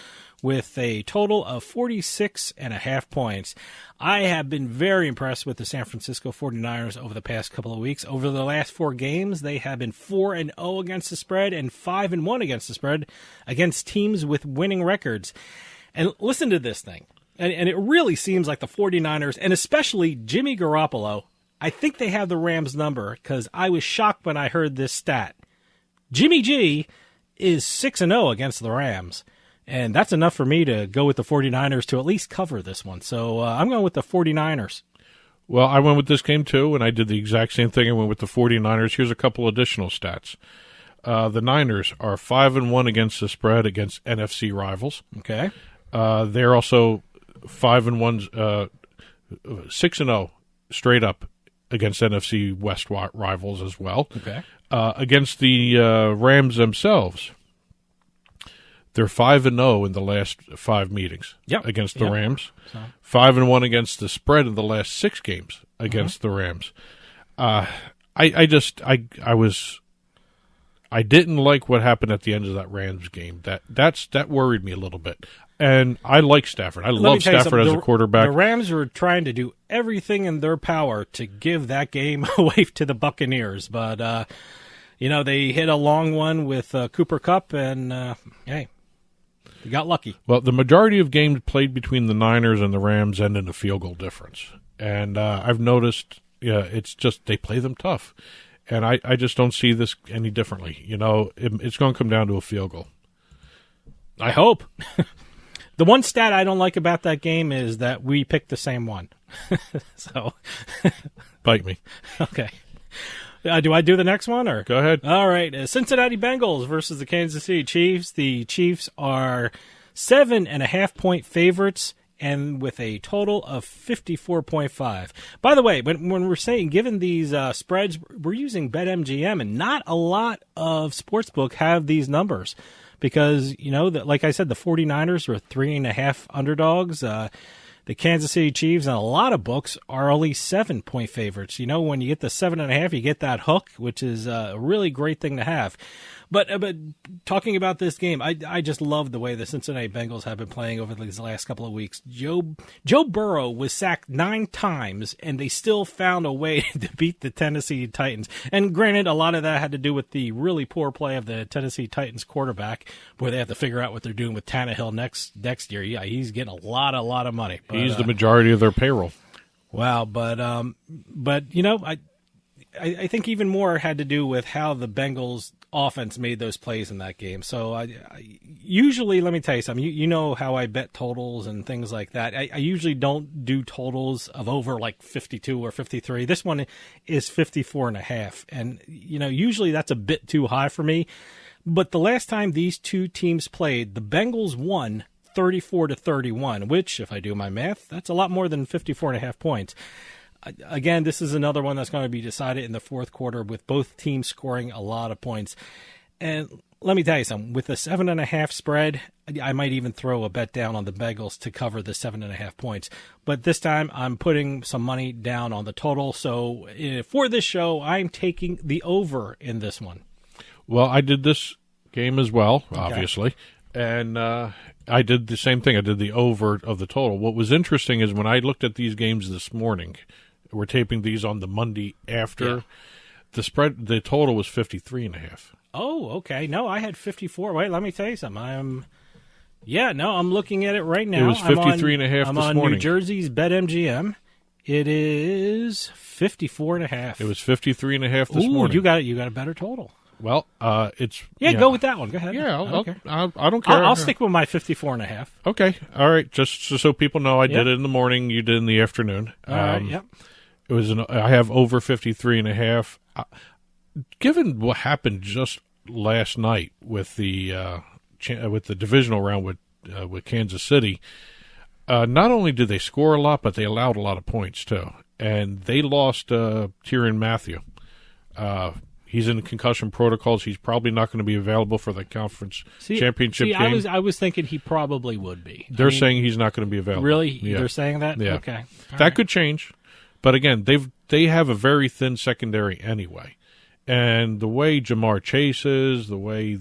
with a total of 46.5 points. I have been very impressed with the San Francisco 49ers over the past couple of weeks. Over the last 4 games, they have been 4-0 against the spread and 5-1 against the spread against teams with winning records. And listen to this thing. And it really seems like the 49ers, and especially Jimmy Garoppolo, I think they have the Rams number because I was shocked when I heard this stat. Jimmy G is 6-0 against the Rams, and that's enough for me to go with the 49ers to at least cover this one. So I'm going with the 49ers. Well, I went with this game too, and I did the exact same thing. I went with the 49ers. Here's a couple additional stats. The Niners are 5-1 against the spread against NFC rivals. Okay. They're also 5-1, 6-0 straight up against NFC West rivals as well. Okay. Against the Rams themselves, they're 5-0 in the last 5 meetings against the Rams. 5-1 against the spread in the last 6 games against the Rams. I didn't like what happened at the end of that Rams game. That worried me a little bit. And I like Stafford. I love Stafford as a quarterback. The Rams were trying to do everything in their power to give that game away to the Buccaneers. But, they hit a long one with Cooper Kupp, and, hey, they got lucky. Well, the majority of games played between the Niners and the Rams end in a field goal difference. And I've noticed it's just they play them tough. And I just don't see this any differently. It's going to come down to a field goal. I hope. The one stat I don't like about that game is that we picked the same one. So, bite me. Okay. Do I do the next one? Or go ahead. All right. Cincinnati Bengals versus the Kansas City Chiefs. The Chiefs are 7.5-point favorites, and with a total of 54.5. By the way, when we're saying, given these spreads, we're using BetMGM, and not a lot of sportsbook have these numbers because, like I said, the 49ers were 3.5 underdogs. The Kansas City Chiefs and a lot of books are only 7-point favorites. When you get the 7.5, you get that hook, which is a really great thing to have. But talking about this game, I just love the way the Cincinnati Bengals have been playing over these last couple of weeks. Joe Burrow was sacked 9 times, and they still found a way to beat the Tennessee Titans. And granted, a lot of that had to do with the really poor play of the Tennessee Titans quarterback, where they have to figure out what they're doing with Tannehill next year. Yeah, he's getting a lot of money. But, he's the majority of their payroll. Wow, but I think even more had to do with how the Bengals offense made those plays in that game. So I usually, let me tell you something, you know how I bet totals and things like that. I usually don't do totals of over like 52 or 53. This one is 54.5. And, usually that's a bit too high for me. But the last time these two teams played, the Bengals won 34-31, which, if I do my math, that's a lot more than 54.5 points. Again, this is another one that's going to be decided in the fourth quarter with both teams scoring a lot of points. And let me tell you something. With a 7.5 spread, I might even throw a bet down on the Bengals to cover the 7.5 points. But this time, I'm putting some money down on the total. So for this show, I'm taking the over in this one. Well, I did this game as well, obviously. And I did the same thing. I did the over of the total. What was interesting is when I looked at these games this morning, we're taping these on the Monday after, the total was 53.5. Oh, okay. No, I had 54. Wait, let me tell you something. I'm looking at it right now. It was 53.5 I'm this on morning. New Jersey's BetMGM. It is 54.5. It was 53.5 this morning. You got a better total. Well, it's go with that one. Go ahead. Yeah, I don't care. I'll stick with my 54.5. Okay, all right. Just so people know, I did it in the morning. You did in the afternoon. All right. Yep. It was. I have over 53.5. Given what happened just last night with the divisional round with Kansas City, not only did they score a lot, but they allowed a lot of points too. And they lost Tyrann Mathieu. He's in the concussion protocols. He's probably not going to be available for the conference championship game. I was thinking he probably would be. They're saying he's not going to be available. Really? Yeah. They're saying that? Yeah. Okay. That could change. But again, they have a very thin secondary anyway. And the way Jamar Chase is, the way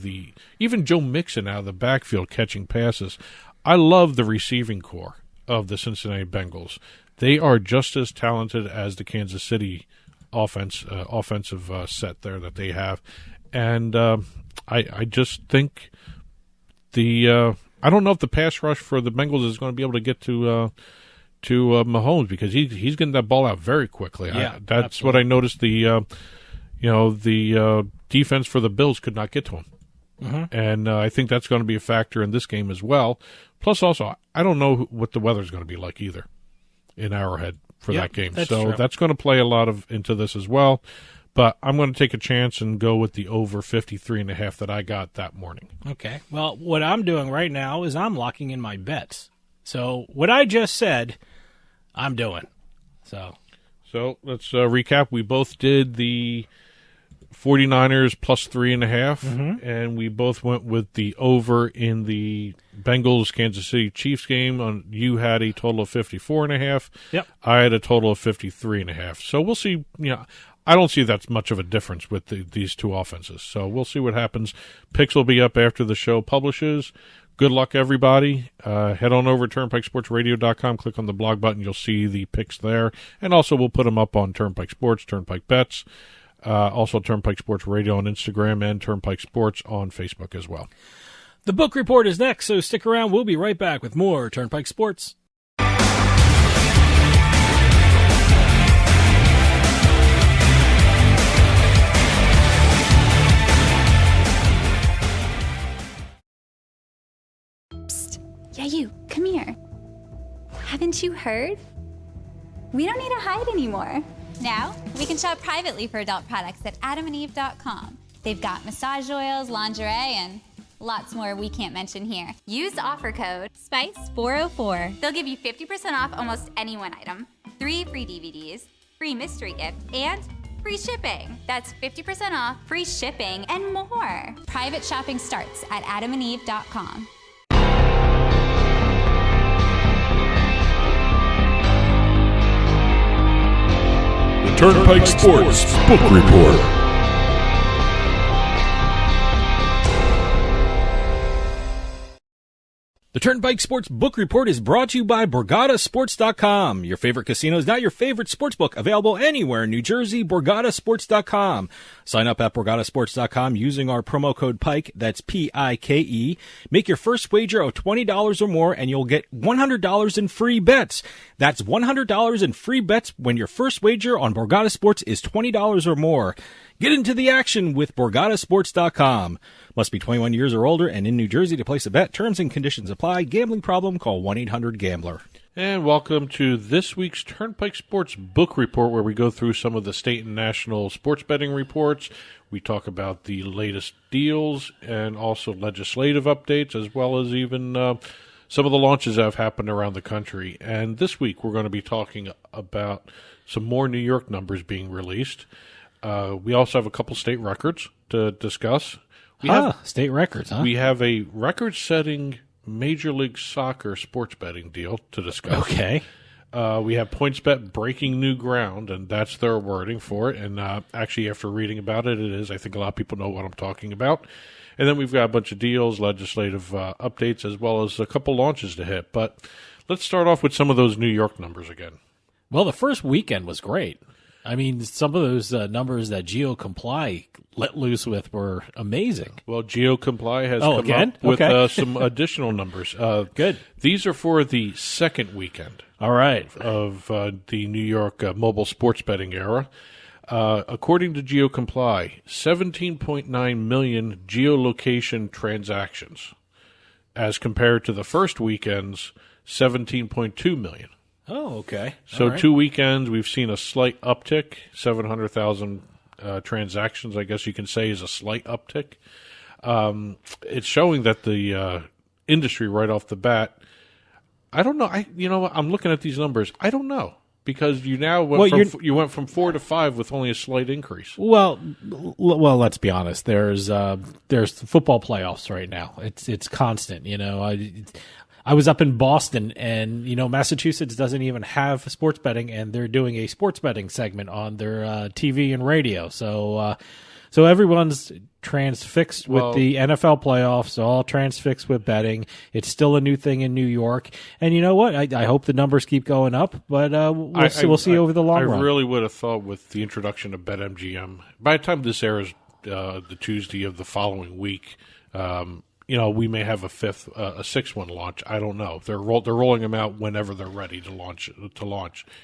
even Joe Mixon out of the backfield catching passes, I love the receiving core of the Cincinnati Bengals. They are just as talented as the Kansas City offensive set there that they have, and I just think I don't know if the pass rush for the Bengals is going to be able to get to Mahomes, because he's getting that ball out very quickly. Yeah, that's absolutely what I noticed. The defense for the Bills could not get to him. Mm-hmm. And I think that's going to be a factor in this game as well. Plus, also, I don't know what the weather's going to be like either in Arrowhead for that game. That's going to play a lot into this as well. But I'm going to take a chance and go with the over 53.5 that I got that morning. Okay. Well, what I'm doing right now is I'm locking in my bets. So what I just said, I'm doing. So let's recap. We both did the 49ers plus 3.5, and we both went with the over in the Bengals Kansas City Chiefs game. You had a total of 54.5. Yep. I had a total of 53.5. So we'll see. I don't see that's much of a difference with these two offenses. So we'll see what happens. Picks will be up after the show publishes. Good luck, everybody. Head on over to TurnpikeSportsRadio.com. Click on the blog button. You'll see the picks there. And also we'll put them up on Turnpike Sports, Turnpike Bets. Also Turnpike Sports Radio on Instagram, and Turnpike Sports on Facebook as well. The book report is next, so stick around. We'll be right back with more Turnpike Sports. Psst. Yeah, you. Come here. Haven't you heard? We don't need to hide anymore. Now, we can shop privately for adult products at adamandeve.com. They've got massage oils, lingerie, and lots more we can't mention here. Use offer code SPICE404. They'll give you 50% off almost any one item, 3 free DVDs, free mystery gift, and free shipping. That's 50% off, free shipping, and more. Private shopping starts at adamandeve.com. Turnpike Sports Book Report. The Turnpike Sports Book Report is brought to you by BorgataSports.com. Your favorite casino is now your favorite sportsbook. Available anywhere in New Jersey, BorgataSports.com. Sign up at BorgataSports.com using our promo code PIKE, that's P-I-K-E. Make your first wager of $20 or more and you'll get $100 in free bets. That's $100 in free bets when your first wager on Borgata Sports is $20 or more. Get into the action with BorgataSports.com. Must be 21 years or older and in New Jersey to place a bet. Terms and conditions apply. Gambling problem? Call 1-800-GAMBLER. And welcome to this week's Turnpike Sports Book Report, where we go through some of the state and national sports betting reports. We talk about the latest deals and also legislative updates, as well as even some of the launches that have happened around the country. And this week we're going to be talking about some more New York numbers being released. We also have a couple state records to discuss. State records, huh? We have a record-setting Major League Soccer sports betting deal to discuss. Okay. We have PointsBet breaking new ground, and that's their wording for it. And actually, after reading about it, it is. I think a lot of people know what I'm talking about. And then we've got a bunch of deals, legislative updates, as well as a couple launches to hit. But let's start off with some of those New York numbers again. Well, the first weekend was great. I mean, some of those numbers that GeoComply let loose with were amazing. Well, GeoComply has come up with some additional numbers. Good. These are for the second weekend. All right. Of the New York mobile sports betting era. According to GeoComply, 17.9 million geolocation transactions, as compared to the first weekend's 17.2 million. Oh, okay. So All right. 2 weekends, we've seen a slight uptick. 700,000 transactions, I guess you can say, is a slight uptick. It's showing that the industry right off the bat. I don't know. I'm looking at these numbers. I don't know, because you now went from 4 to 5 with only a slight increase. Well, let's be honest. There's football playoffs right now. It's constant. I was up in Boston, and Massachusetts doesn't even have sports betting, and they're doing a sports betting segment on their TV and radio. So everyone's transfixed with the NFL playoffs, all transfixed with betting. It's still a new thing in New York, and you know what? I hope the numbers keep going up, but we'll see over the long run. I really would have thought with the introduction of BetMGM, by the time this airs, the Tuesday of the following week. We may have a sixth one launch. I don't know. They're rolling them out whenever they're ready to launch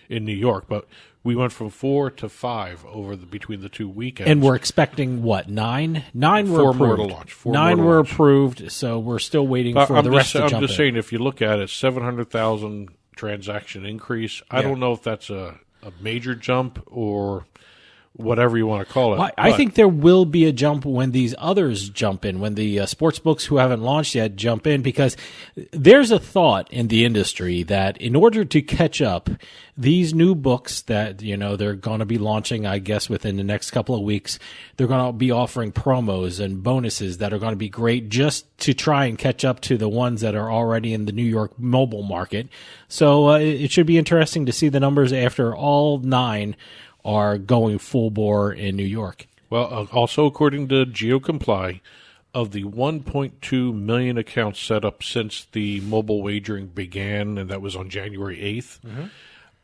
in New York. But we went from 4 to 5 between the 2 weekends, and we're expecting what 9? 9 were 4 approved. more to launch. 9 were approved. So we're still waiting for the rest to jump in. I'm just saying, if you look at it, 700,000 transaction increase. I don't know if that's a major jump or whatever you want to call it. Well, I think there will be a jump when these others jump in, when the sports books who haven't launched yet jump in, because there's a thought in the industry that in order to catch up, these new books that they're going to be launching, I guess within the next couple of weeks, they're going to be offering promos and bonuses that are going to be great just to try and catch up to the ones that are already in the New York mobile market. So it should be interesting to see the numbers after all 9 are going full bore in New York. Well, also according to GeoComply, of the 1.2 million accounts set up since the mobile wagering began, and that was on January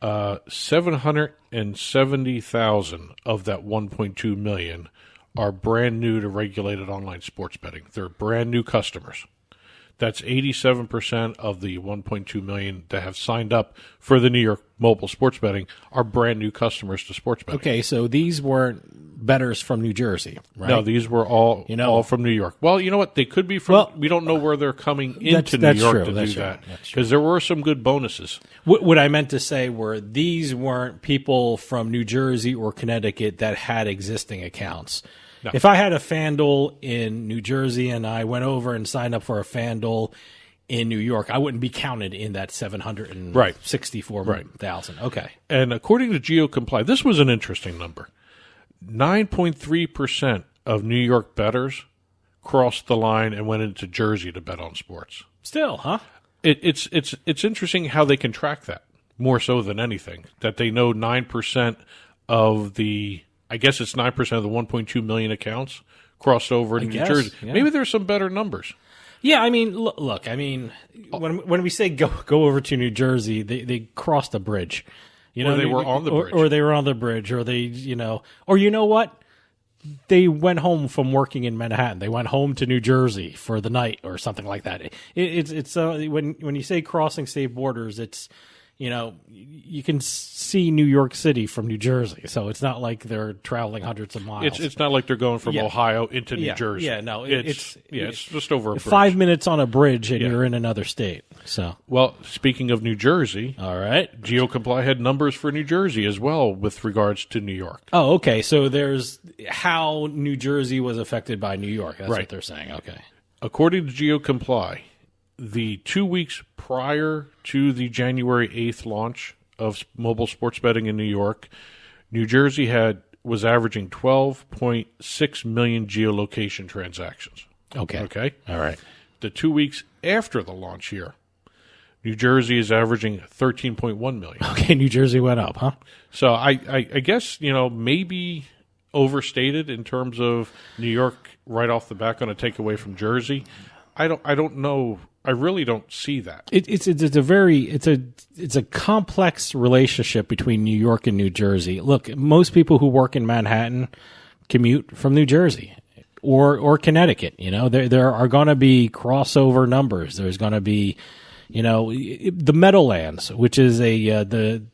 8th, 770,000 of that 1.2 million are brand new to regulated online sports betting. They're brand new customers. That's 87% of the 1.2 million that have signed up for the New York mobile sports betting are brand new customers to sports betting. Okay, so these weren't bettors from New Jersey, right? No, these were all from New York. Well, you know what? They could be from. Well, we don't know where they're coming into New York to do that, because there were some good bonuses. What I meant to say were these weren't people from New Jersey or Connecticut that had existing accounts. No. If I had a FanDuel in New Jersey and I went over and signed up for a FanDuel in New York, I wouldn't be counted in that 764,000. Okay. And according to GeoComply, this was an interesting number. 9.3% of New York bettors crossed the line and went into Jersey to bet on sports. Still, huh? It's interesting how they can track that, more so than anything, that they know 9% of the... I guess it's 9% of the 1.2 million accounts crossed over to New Jersey. Yeah. Maybe there's some better numbers. Yeah, I mean, look. I mean, when we say go over to New Jersey, they crossed a bridge. Or they were on the bridge, or they were on the bridge, or or you know what? They went home from working in Manhattan. They went home to New Jersey for the night or something like that. It's when you say crossing state borders, it's. You can see New York City from New Jersey, so it's not like they're traveling hundreds of miles. It's not like they're going from Ohio into New Jersey. Yeah, no, it's just over a bridge. 5 minutes on a bridge and you're in another state. So, well, speaking of New Jersey, all right, GeoComply had numbers for New Jersey as well with regards to New York. Oh, okay. So there's how New Jersey was affected by New York. That's what they're saying. Okay. According to GeoComply, the 2 weeks prior to the January 8th launch of mobile sports betting in New York, New Jersey was averaging 12.6 million geolocation transactions. Okay. All right. The 2 weeks after the launch here, New Jersey is averaging 13.1 million. Okay, New Jersey went up, huh? So I guess, maybe overstated in terms of New York right off the bat going to take away from Jersey. I don't know. I really don't see that. It's a complex relationship between New York and New Jersey. Look, most people who work in Manhattan commute from New Jersey or Connecticut. There are going to be crossover numbers. There's going to be, the Meadowlands, which is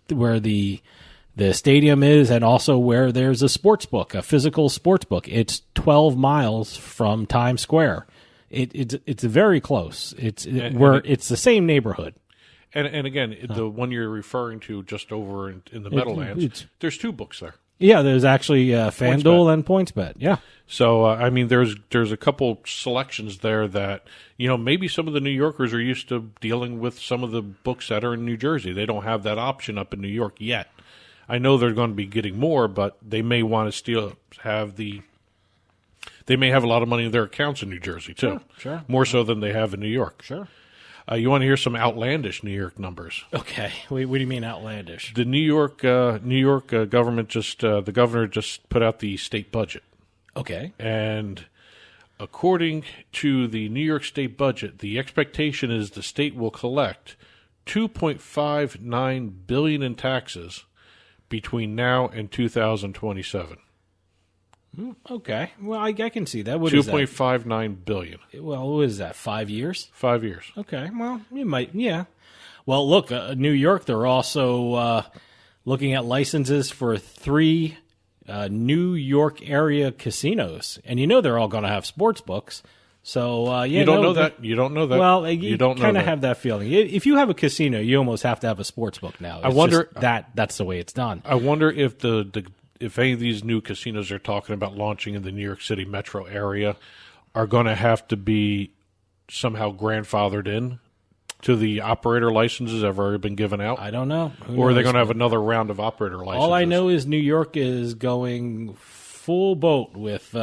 where the the stadium is, and also where there's a sports book, a physical sports book. It's 12 miles from Times Square. It's very close. It's the same neighborhood. And again, the one you're referring to just over in the Meadowlands, there's 2 books there. Yeah, there's actually FanDuel and PointsBet. Yeah. So, I mean, there's a couple selections there that, maybe some of the New Yorkers are used to dealing with some of the books that are in New Jersey. They don't have that option up in New York yet. I know they're going to be getting more, but they may want to they may have a lot of money in their accounts in New Jersey, too. Sure. More so than they have in New York. Sure. You want to hear some outlandish New York numbers? Okay. What do you mean outlandish? The New York government the governor just put out the state budget. Okay. And according to the New York state budget, the expectation is the state will collect $2.59 billion in taxes between now and 2027. Okay. Well, I can see that. What $2.59 billion. Well, what is that, 5 years? 5 years. Okay. Well, you might, yeah. Well, look, New York, they're also looking at licenses for 3 New York area casinos. And they're all going to have sports books. So, You don't know that. You don't know that. Well, you don't kind know of have that feeling. If you have a casino, you almost have to have a sports book now. I wonder that's the way it's done. I wonder if if any of these new casinos they're talking about launching in the New York City metro area are going to have to be somehow grandfathered in to the operator licenses that have already been given out. I don't know. Or are they going to have another round of operator licenses? All I know is New York is going full boat with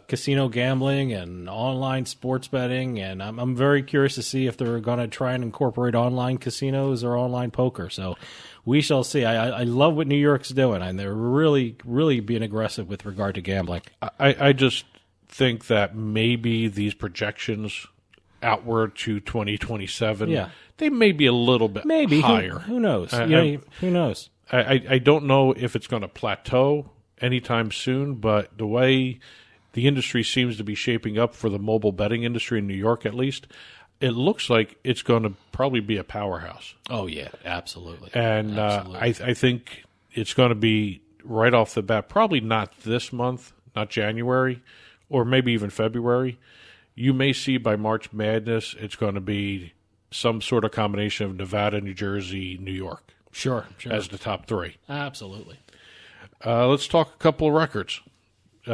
casino gambling and online sports betting, and I'm very curious to see if they're going to try and incorporate online casinos or online poker. So we shall see. I love what New York's doing, and they're really, really being aggressive with regard to gambling. I just think that maybe these projections outward to 2027, they may be a little bit higher. Who knows? Who knows? I don't know if it's going to plateau anytime soon, but the way the industry seems to be shaping up for the mobile betting industry in New York, at least, it looks like it's going to probably be a powerhouse. Oh, yeah, absolutely. And I think it's going to be right off the bat, probably not this month, not January, or maybe even February. You may see by March Madness, it's going to be some sort of combination of Nevada, New Jersey, New York. Sure. As the top 3. Absolutely. Let's talk a couple of records.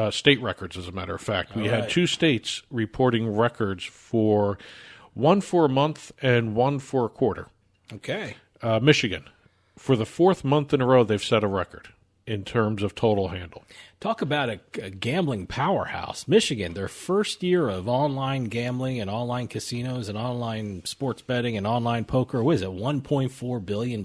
State records, as a matter of fact. We had 2 states reporting records one for a month and one for a quarter. Okay. Michigan, for the 4th month in a row, they've set a record in terms of total handle. Talk about a gambling powerhouse. Michigan, their first year of online gambling and online casinos and online sports betting and online poker. What is it, $1.4 billion?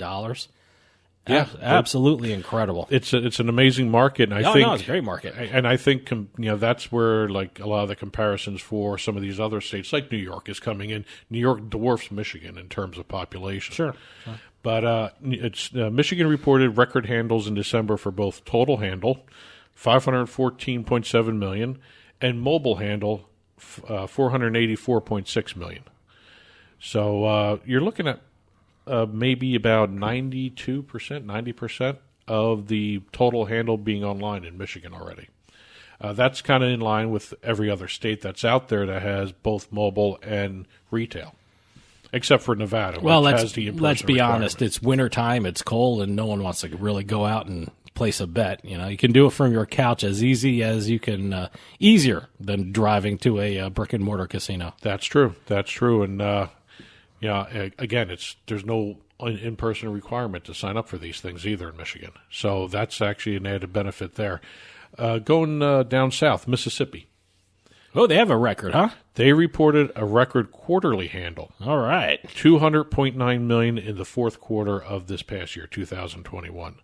Yeah, absolutely incredible. It's an amazing market, and I think it's a great market. And I think that's where like a lot of the comparisons for some of these other states, like New York, is coming in. New York dwarfs Michigan in terms of population. Sure. But Michigan reported record handles in December for both total handle, 514.7 million, and mobile handle, 484.6 million. So you're looking at maybe about 90% of the total handle being online in Michigan already. That's kind of in line with every other state that's out there that has both mobile and retail, except for Nevada, which has the in-person let's be requirement. honest. It's wintertime, it's cold, and no one wants to really go out and place a bet. You can do it from your couch as easy as you can, easier than driving to a brick-and-mortar casino. That's true. And again, there's no in-person requirement to sign up for these things either in Michigan. So that's actually an added benefit there. Going down south, Mississippi. Oh, they have a record, huh? They reported a record quarterly handle. All right. $200.9 million in the 4th quarter of this past year, 2021.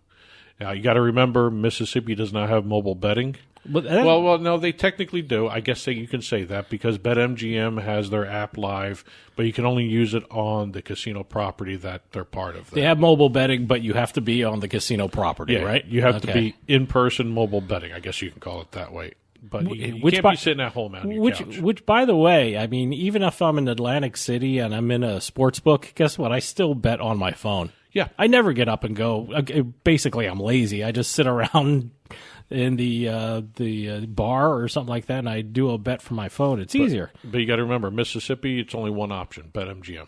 Now, you got to remember, Mississippi does not have mobile betting. But well, no, they technically do. I guess you can say that because BetMGM has their app live, but you can only use it on the casino property that they're part of. They have mobile betting, but you have to be on the casino property, right? You have to be in-person mobile betting. I guess you can call it that way. But you can't be sitting at home on your couch. Which, by the way, I mean, even if I'm in Atlantic City and I'm in a sports book, guess what? I still bet on my phone. Yeah. I never get up and go. Basically, I'm lazy. I just sit around in the bar or something like that, and I do a bet from my phone. It's easier. But you got to remember, Mississippi, it's only one option, BetMGM.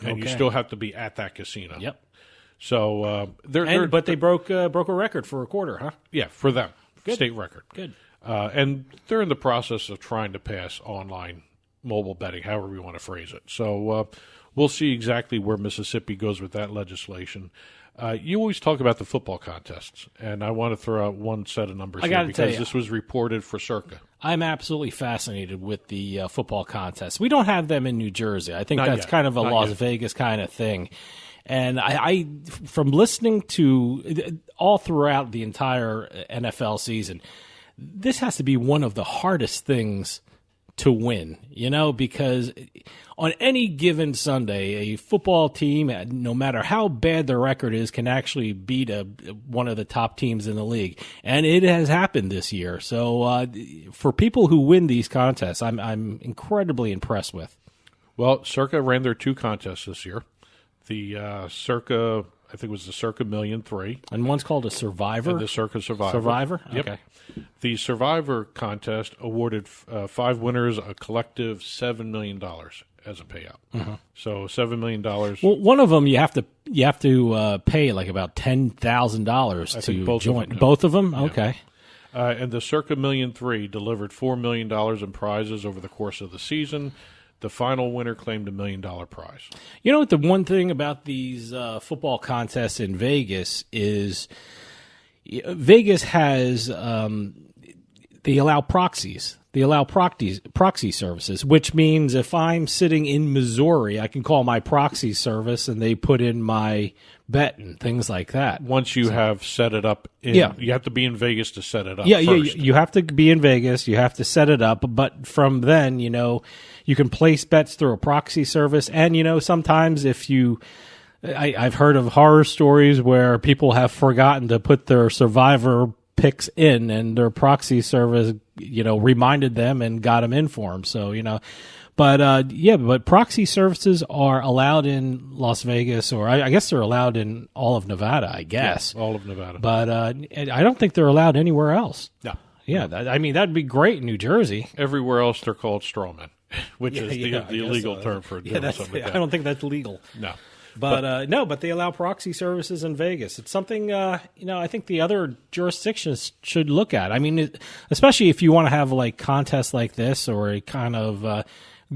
And you still have to be at that casino. Yep. So but they broke a record for a quarter, huh? Yeah, for them. Good. State record. Good. And they're in the process of trying to pass online mobile betting, however we want to phrase it. So we'll see exactly where Mississippi goes with that legislation. You always talk about the football contests, and I want to throw out one set of numbers here because this was reported for Circa. I'm absolutely fascinated with the football contests. We don't have them in New Jersey. I think that's kind of a Las Vegas kind of thing. And I, from listening to all throughout the entire NFL season, this has to be one of the hardest things to win, because on any given Sunday, a football team, no matter how bad their record is, can actually beat one of the top teams in the league. And it has happened this year. So for people who win these contests, I'm incredibly impressed with. Well, Circa ran their 2 contests this year. The Circa, I think it was the Circa Million 3. And one's called a Survivor? And the Circa Survivor. Survivor? Yep. Okay. The Survivor contest awarded 5 winners a collective $7 million as a payout. Mm-hmm. So $7 million. Well, one of them you have to pay like about $10,000 to join. Both of them? Yeah. Okay. And the Circa Million 3 delivered $4 million in prizes over the course of the season. The final winner claimed $1 million prize. You know what? The one thing about these football contests in Vegas is Vegas has they allow proxies. They allow proxy services, which means if I'm sitting in Missouri, I can call my proxy service and they put in my bet and things like that. Once you have set it up, you have to be in Vegas to set it up. Yeah, first. You have to be in Vegas. You have to set it up. But from then, you can place bets through a proxy service. And, sometimes if I've heard of horror stories where people have forgotten to put their Survivor picks in and their proxy service, reminded them and got them in for them. So, but proxy services are allowed in Las Vegas, or I guess they're allowed in all of Nevada, I guess. Yeah, all of Nevada. But I don't think they're allowed anywhere else. No. Yeah, that'd be great in New Jersey. Everywhere else, they're called strawmen, which is the illegal term for doing something like that. I don't think that's legal. No. But they allow proxy services in Vegas. It's something, I think the other jurisdictions should look at. I mean, especially if you want to have like contests like this or a kind of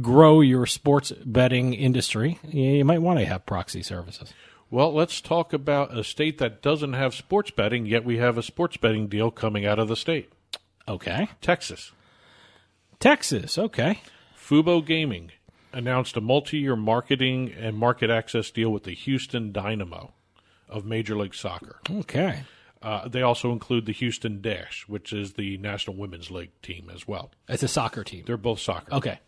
grow your sports betting industry, you might want to have proxy services. Well, let's talk about a state that doesn't have sports betting, yet we have a sports betting deal coming out of the state. Okay. Texas, okay. Fubo Gaming announced a multi-year marketing and market access deal with the Houston Dynamo of Major League Soccer. Okay. They also include the Houston Dash, which is the National Women's League team as well. It's a soccer team. They're both soccer. Okay.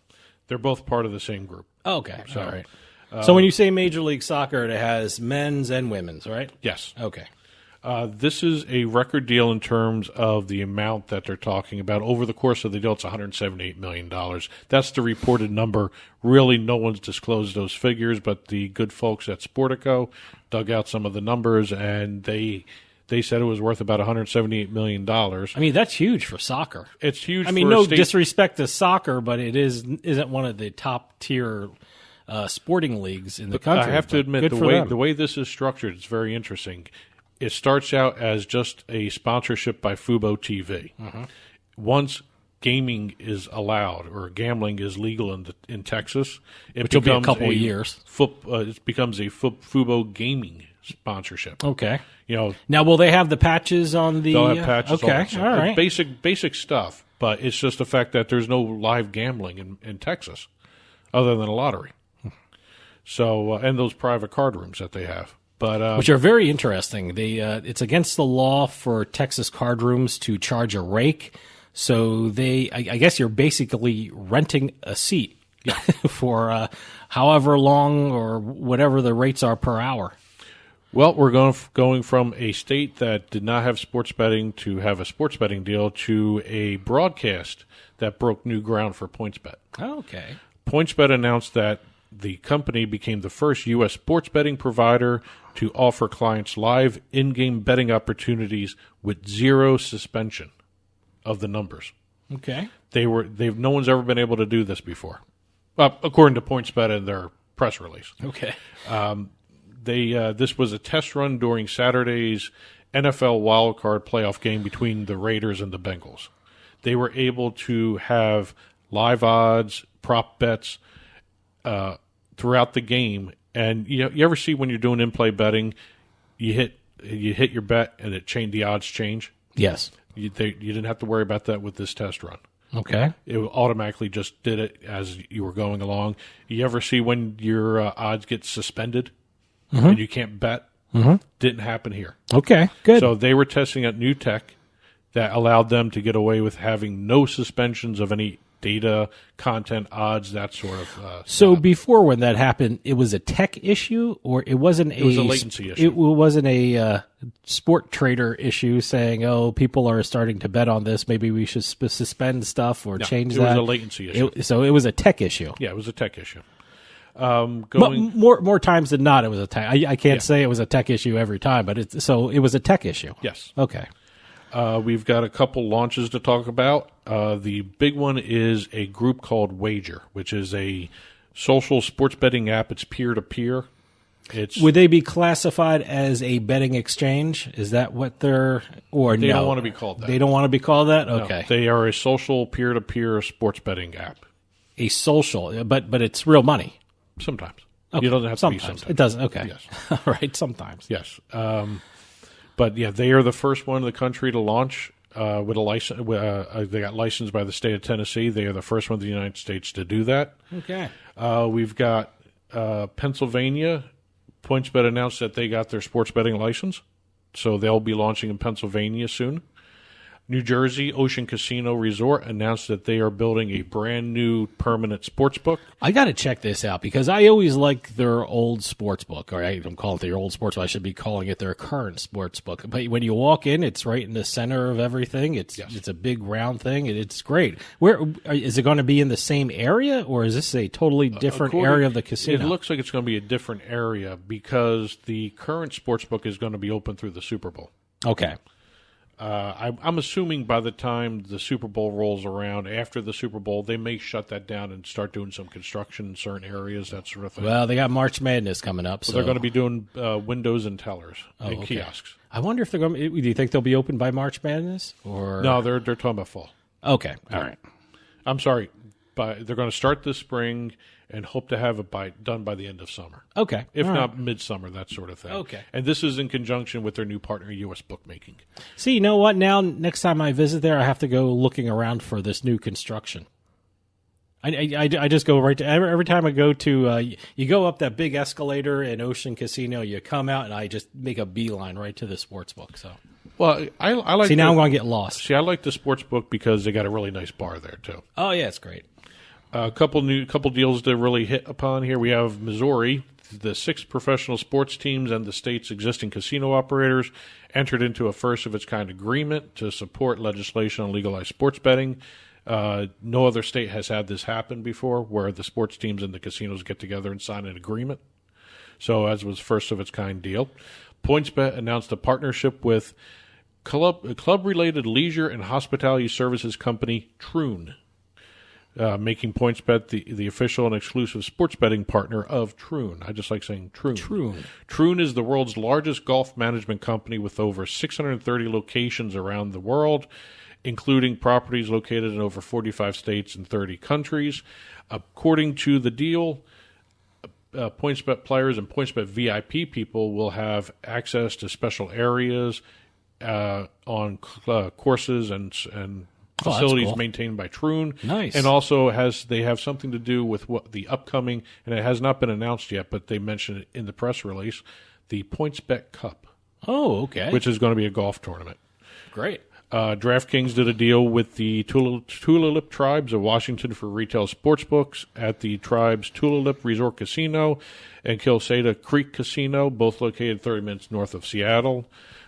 They're both part of the same group. Okay. So, all right. So when you say Major League Soccer, it has men's and women's, right? Yes. Okay. This is a record deal in terms of the amount that they're talking about. Over the course of the deal, it's $178 million. That's the reported number. Really, no one's disclosed those figures, but the good folks at Sportico dug out some of the numbers, and they said it was worth about $178 million. I mean, that's huge for soccer. It's huge. I mean, no disrespect to soccer, but it isn't one of the top tier sporting leagues in the country. I have to admit, the way this is structured, it's very interesting. It starts out as just a sponsorship by Fubo TV. Mm-hmm. Once gaming is allowed or gambling is legal in Texas, which will be a couple of years, it becomes a Fubo gaming sponsorship. Okay. Now will they have the patches on the? They'll have patches. Okay. All right. Basic stuff, but it's just the fact that there's no live gambling in Texas, other than a lottery. So and those private card rooms that they have. But, which are very interesting. It's against the law for Texas card rooms to charge a rake. So I guess you're basically renting a seat for however long or whatever the rates are per hour. Well, we're going from a state that did not have sports betting to have a sports betting deal to a broadcast that broke new ground for PointsBet. Okay. PointsBet announced that the company became the first U.S. sports betting provider to offer clients live in-game betting opportunities with zero suspension of the numbers. Okay. No one's ever been able to do this before, according to PointsBet in their press release. Okay. This was a test run during Saturday's NFL wildcard playoff game between the Raiders and the Bengals. They were able to have live odds, prop bets throughout the game. And you ever see when you're doing in-play betting, you hit your bet and the odds change? Yes. You didn't have to worry about that with this test run. Okay. It automatically just did it as you were going along. You ever see when your odds get suspended and you can't bet? Didn't happen here. Okay, good. So they were testing out new tech that allowed them to get away with having no suspensions of any data, content, odds, that sort of So before, when that happened, it was a tech issue, or it wasn't It was a latency issue. It wasn't a sport trader issue saying, "Oh, people are starting to bet on this. Maybe we should suspend stuff or change that." It was a latency issue. So it was a tech issue. Yeah, it was a tech issue. But more times than not, it was a tech. I can't say it was a tech issue every time, but it was a tech issue. Yes. Okay. We've got a couple launches to talk about. The big one is a group called Wager, which is a social sports betting app. It's peer-to-peer. Would they be classified as a betting exchange? Is that what they're or They no? don't want to be called that. They don't want to be called that? No, Okay. they are a social peer-to-peer sports betting app. A social, but it's real money. Sometimes. Okay. You don't have to be sometimes. sometimes. It doesn't. Okay. Yes. All right. Sometimes. Yes. But yeah, they are the first one in the country to launch with a license. They got licensed by the state of Tennessee. They are the first one in the United States to do that. Okay. We've got Pennsylvania. PointsBet announced that they got their sports betting license, so they'll be launching in Pennsylvania soon. New Jersey Ocean Casino Resort announced that they are building a brand new permanent sports book. I got to check this out because I always like their old sports book. Or I don't call it their old sports book. I should be calling it their current sports book. But when you walk in, it's right in the center of everything. It's a big round thing. It's great. Where is it going to be in the same area, or is this a totally different area of the casino? It looks like it's going to be a different area because the current sports book is going to be open through the Super Bowl. Okay. I'm assuming by the time the Super Bowl rolls around, after the Super Bowl, they may shut that down and start doing some construction in certain areas, that sort of thing. Well, they got March Madness coming up. So they're going to be doing windows and tellers and kiosks. I wonder if they're going to, do you think they'll be open by March Madness? Or No, they're talking about fall. Okay. All right. I'm sorry. They're going to start this spring and hope to have it done by the end of summer. Okay. If All not right. midsummer, that sort of thing. Okay. And this is in conjunction with their new partner, U.S. Bookmaking. See, you know what? Now, next time I visit there, I have to go looking around for this new construction. I just go right to every time I go to you go up that big escalator in Ocean Casino, you come out, and I just make a beeline right to the sports book. So, Well, I like. see, now I'm going to get lost. See, I like the sports book because they got a really nice bar there too. Oh yeah, it's great. A couple deals to really hit upon here. We have Missouri. The 6 professional sports teams and the state's existing casino operators entered into a first-of-its-kind agreement to support legislation on legalized sports betting. No other state has had this happen before, where the sports teams and the casinos get together and sign an agreement. So, as was first-of-its-kind deal. PointsBet announced a partnership with club-related leisure and hospitality services company Troon, making PointsBet the official and exclusive sports betting partner of Troon. I just like saying Troon. Troon. Troon is the world's largest golf management company with over 630 locations around the world, including properties located in over 45 states and 30 countries. According to the deal, PointsBet players and PointsBet VIP people will have access to special areas on courses and facilities cool. maintained by Troon. Nice. And also they have something to do with what the upcoming, and it has not been announced yet, but they mentioned it in the press release, the PointsBet Cup. Oh, okay. Which is going to be a golf tournament. Great. DraftKings did a deal with the Tulalip Tribes of Washington for retail sportsbooks at the tribe's Tulalip Resort Casino and Kilsada Creek Casino, both located 30 minutes north of Seattle.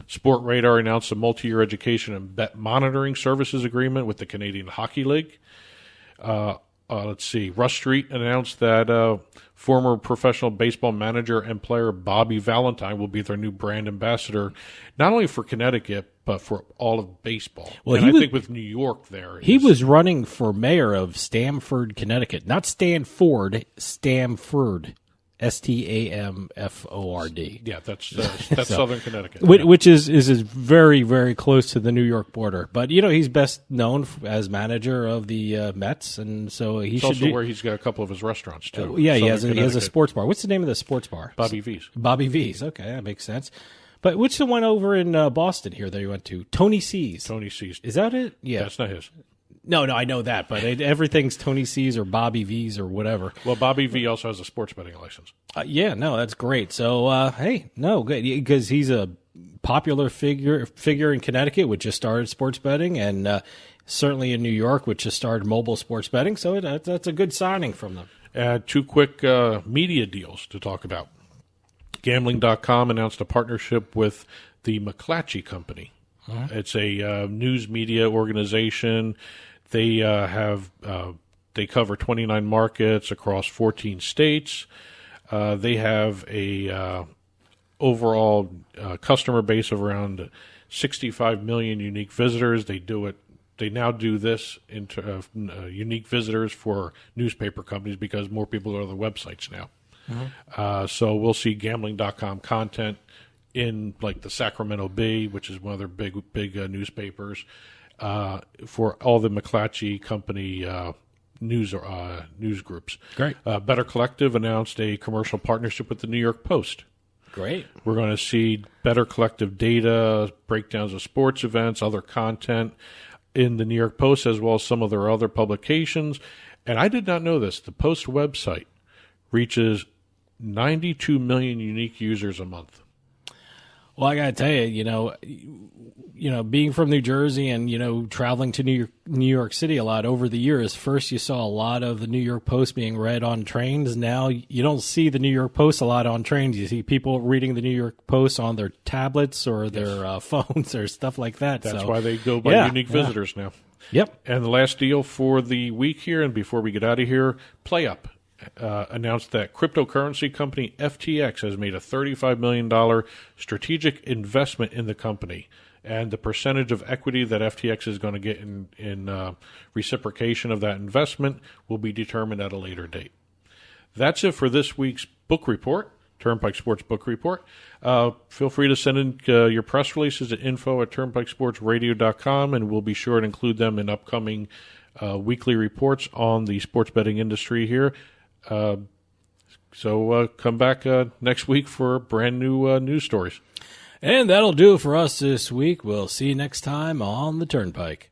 Sportradar announced a multi-year education and bet monitoring services agreement with the Canadian Hockey League. let's see. Russ Street announced that former professional baseball manager and player Bobby Valentine will be their new brand ambassador, not only for Connecticut, but for all of baseball. Well, and I think with New York there. He was running for mayor of Stamford, Connecticut. Not Stanford, Stamford. Stamford. Yeah, that's Southern Connecticut. Which is very, very close to the New York border. But, he's best known as manager of the Mets, and so he it's also where he's got a couple of his restaurants, too. Yeah, he has a sports bar. What's the name of the sports bar? Bobby V's. Bobby V's. Okay, that makes sense. But which the one over in Boston here that you went to? Tony C's. Tony C's. Is that it? Yeah. That's not his. No, I know that, but everything's Tony C's or Bobby V's or whatever. Well, Bobby V also has a sports betting license. That's great. So, good, because he's a popular figure in Connecticut, which just started sports betting, and certainly in New York, which just started mobile sports betting. So that's a good signing from them. Two quick media deals to talk about. Gambling.com announced a partnership with the McClatchy Company. It's a news media organization. They they cover 29 markets across 14 states. They have a overall customer base of around 65 million unique visitors. They now do this into unique visitors for newspaper companies because more people go to the websites now. So we'll see gambling.com content in like the Sacramento Bee, which is one of their big newspapers, for all the McClatchy Company news groups. Great. Better Collective announced a commercial partnership with the New York Post. Great. We're going to see Better Collective data, breakdowns of sports events, other content in the New York Post, as well as some of their other publications. And I did not know this. The Post website reaches 92 million unique users a month. Well, I got to tell you, being from New Jersey and, traveling to New York City a lot over the years, first you saw a lot of the New York Post being read on trains. Now you don't see the New York Post a lot on trains. You see people reading the New York Post on their tablets or their phones or stuff like that. That's why they go by unique visitors now. Yep. And the last deal for the week here, and before we get out of here, PlayUp announced that cryptocurrency company FTX has made a $35 million strategic investment in the company. And the percentage of equity that FTX is going to get in reciprocation of that investment will be determined at a later date. That's it for this week's book report, Turnpike Sports Book Report. Feel free to send in your press releases at info@turnpikesportsradio.com, and we'll be sure to include them in upcoming weekly reports on the sports betting industry here. So come back next week for brand new news stories. And that'll do it for us this week. We'll see you next time on the Turnpike.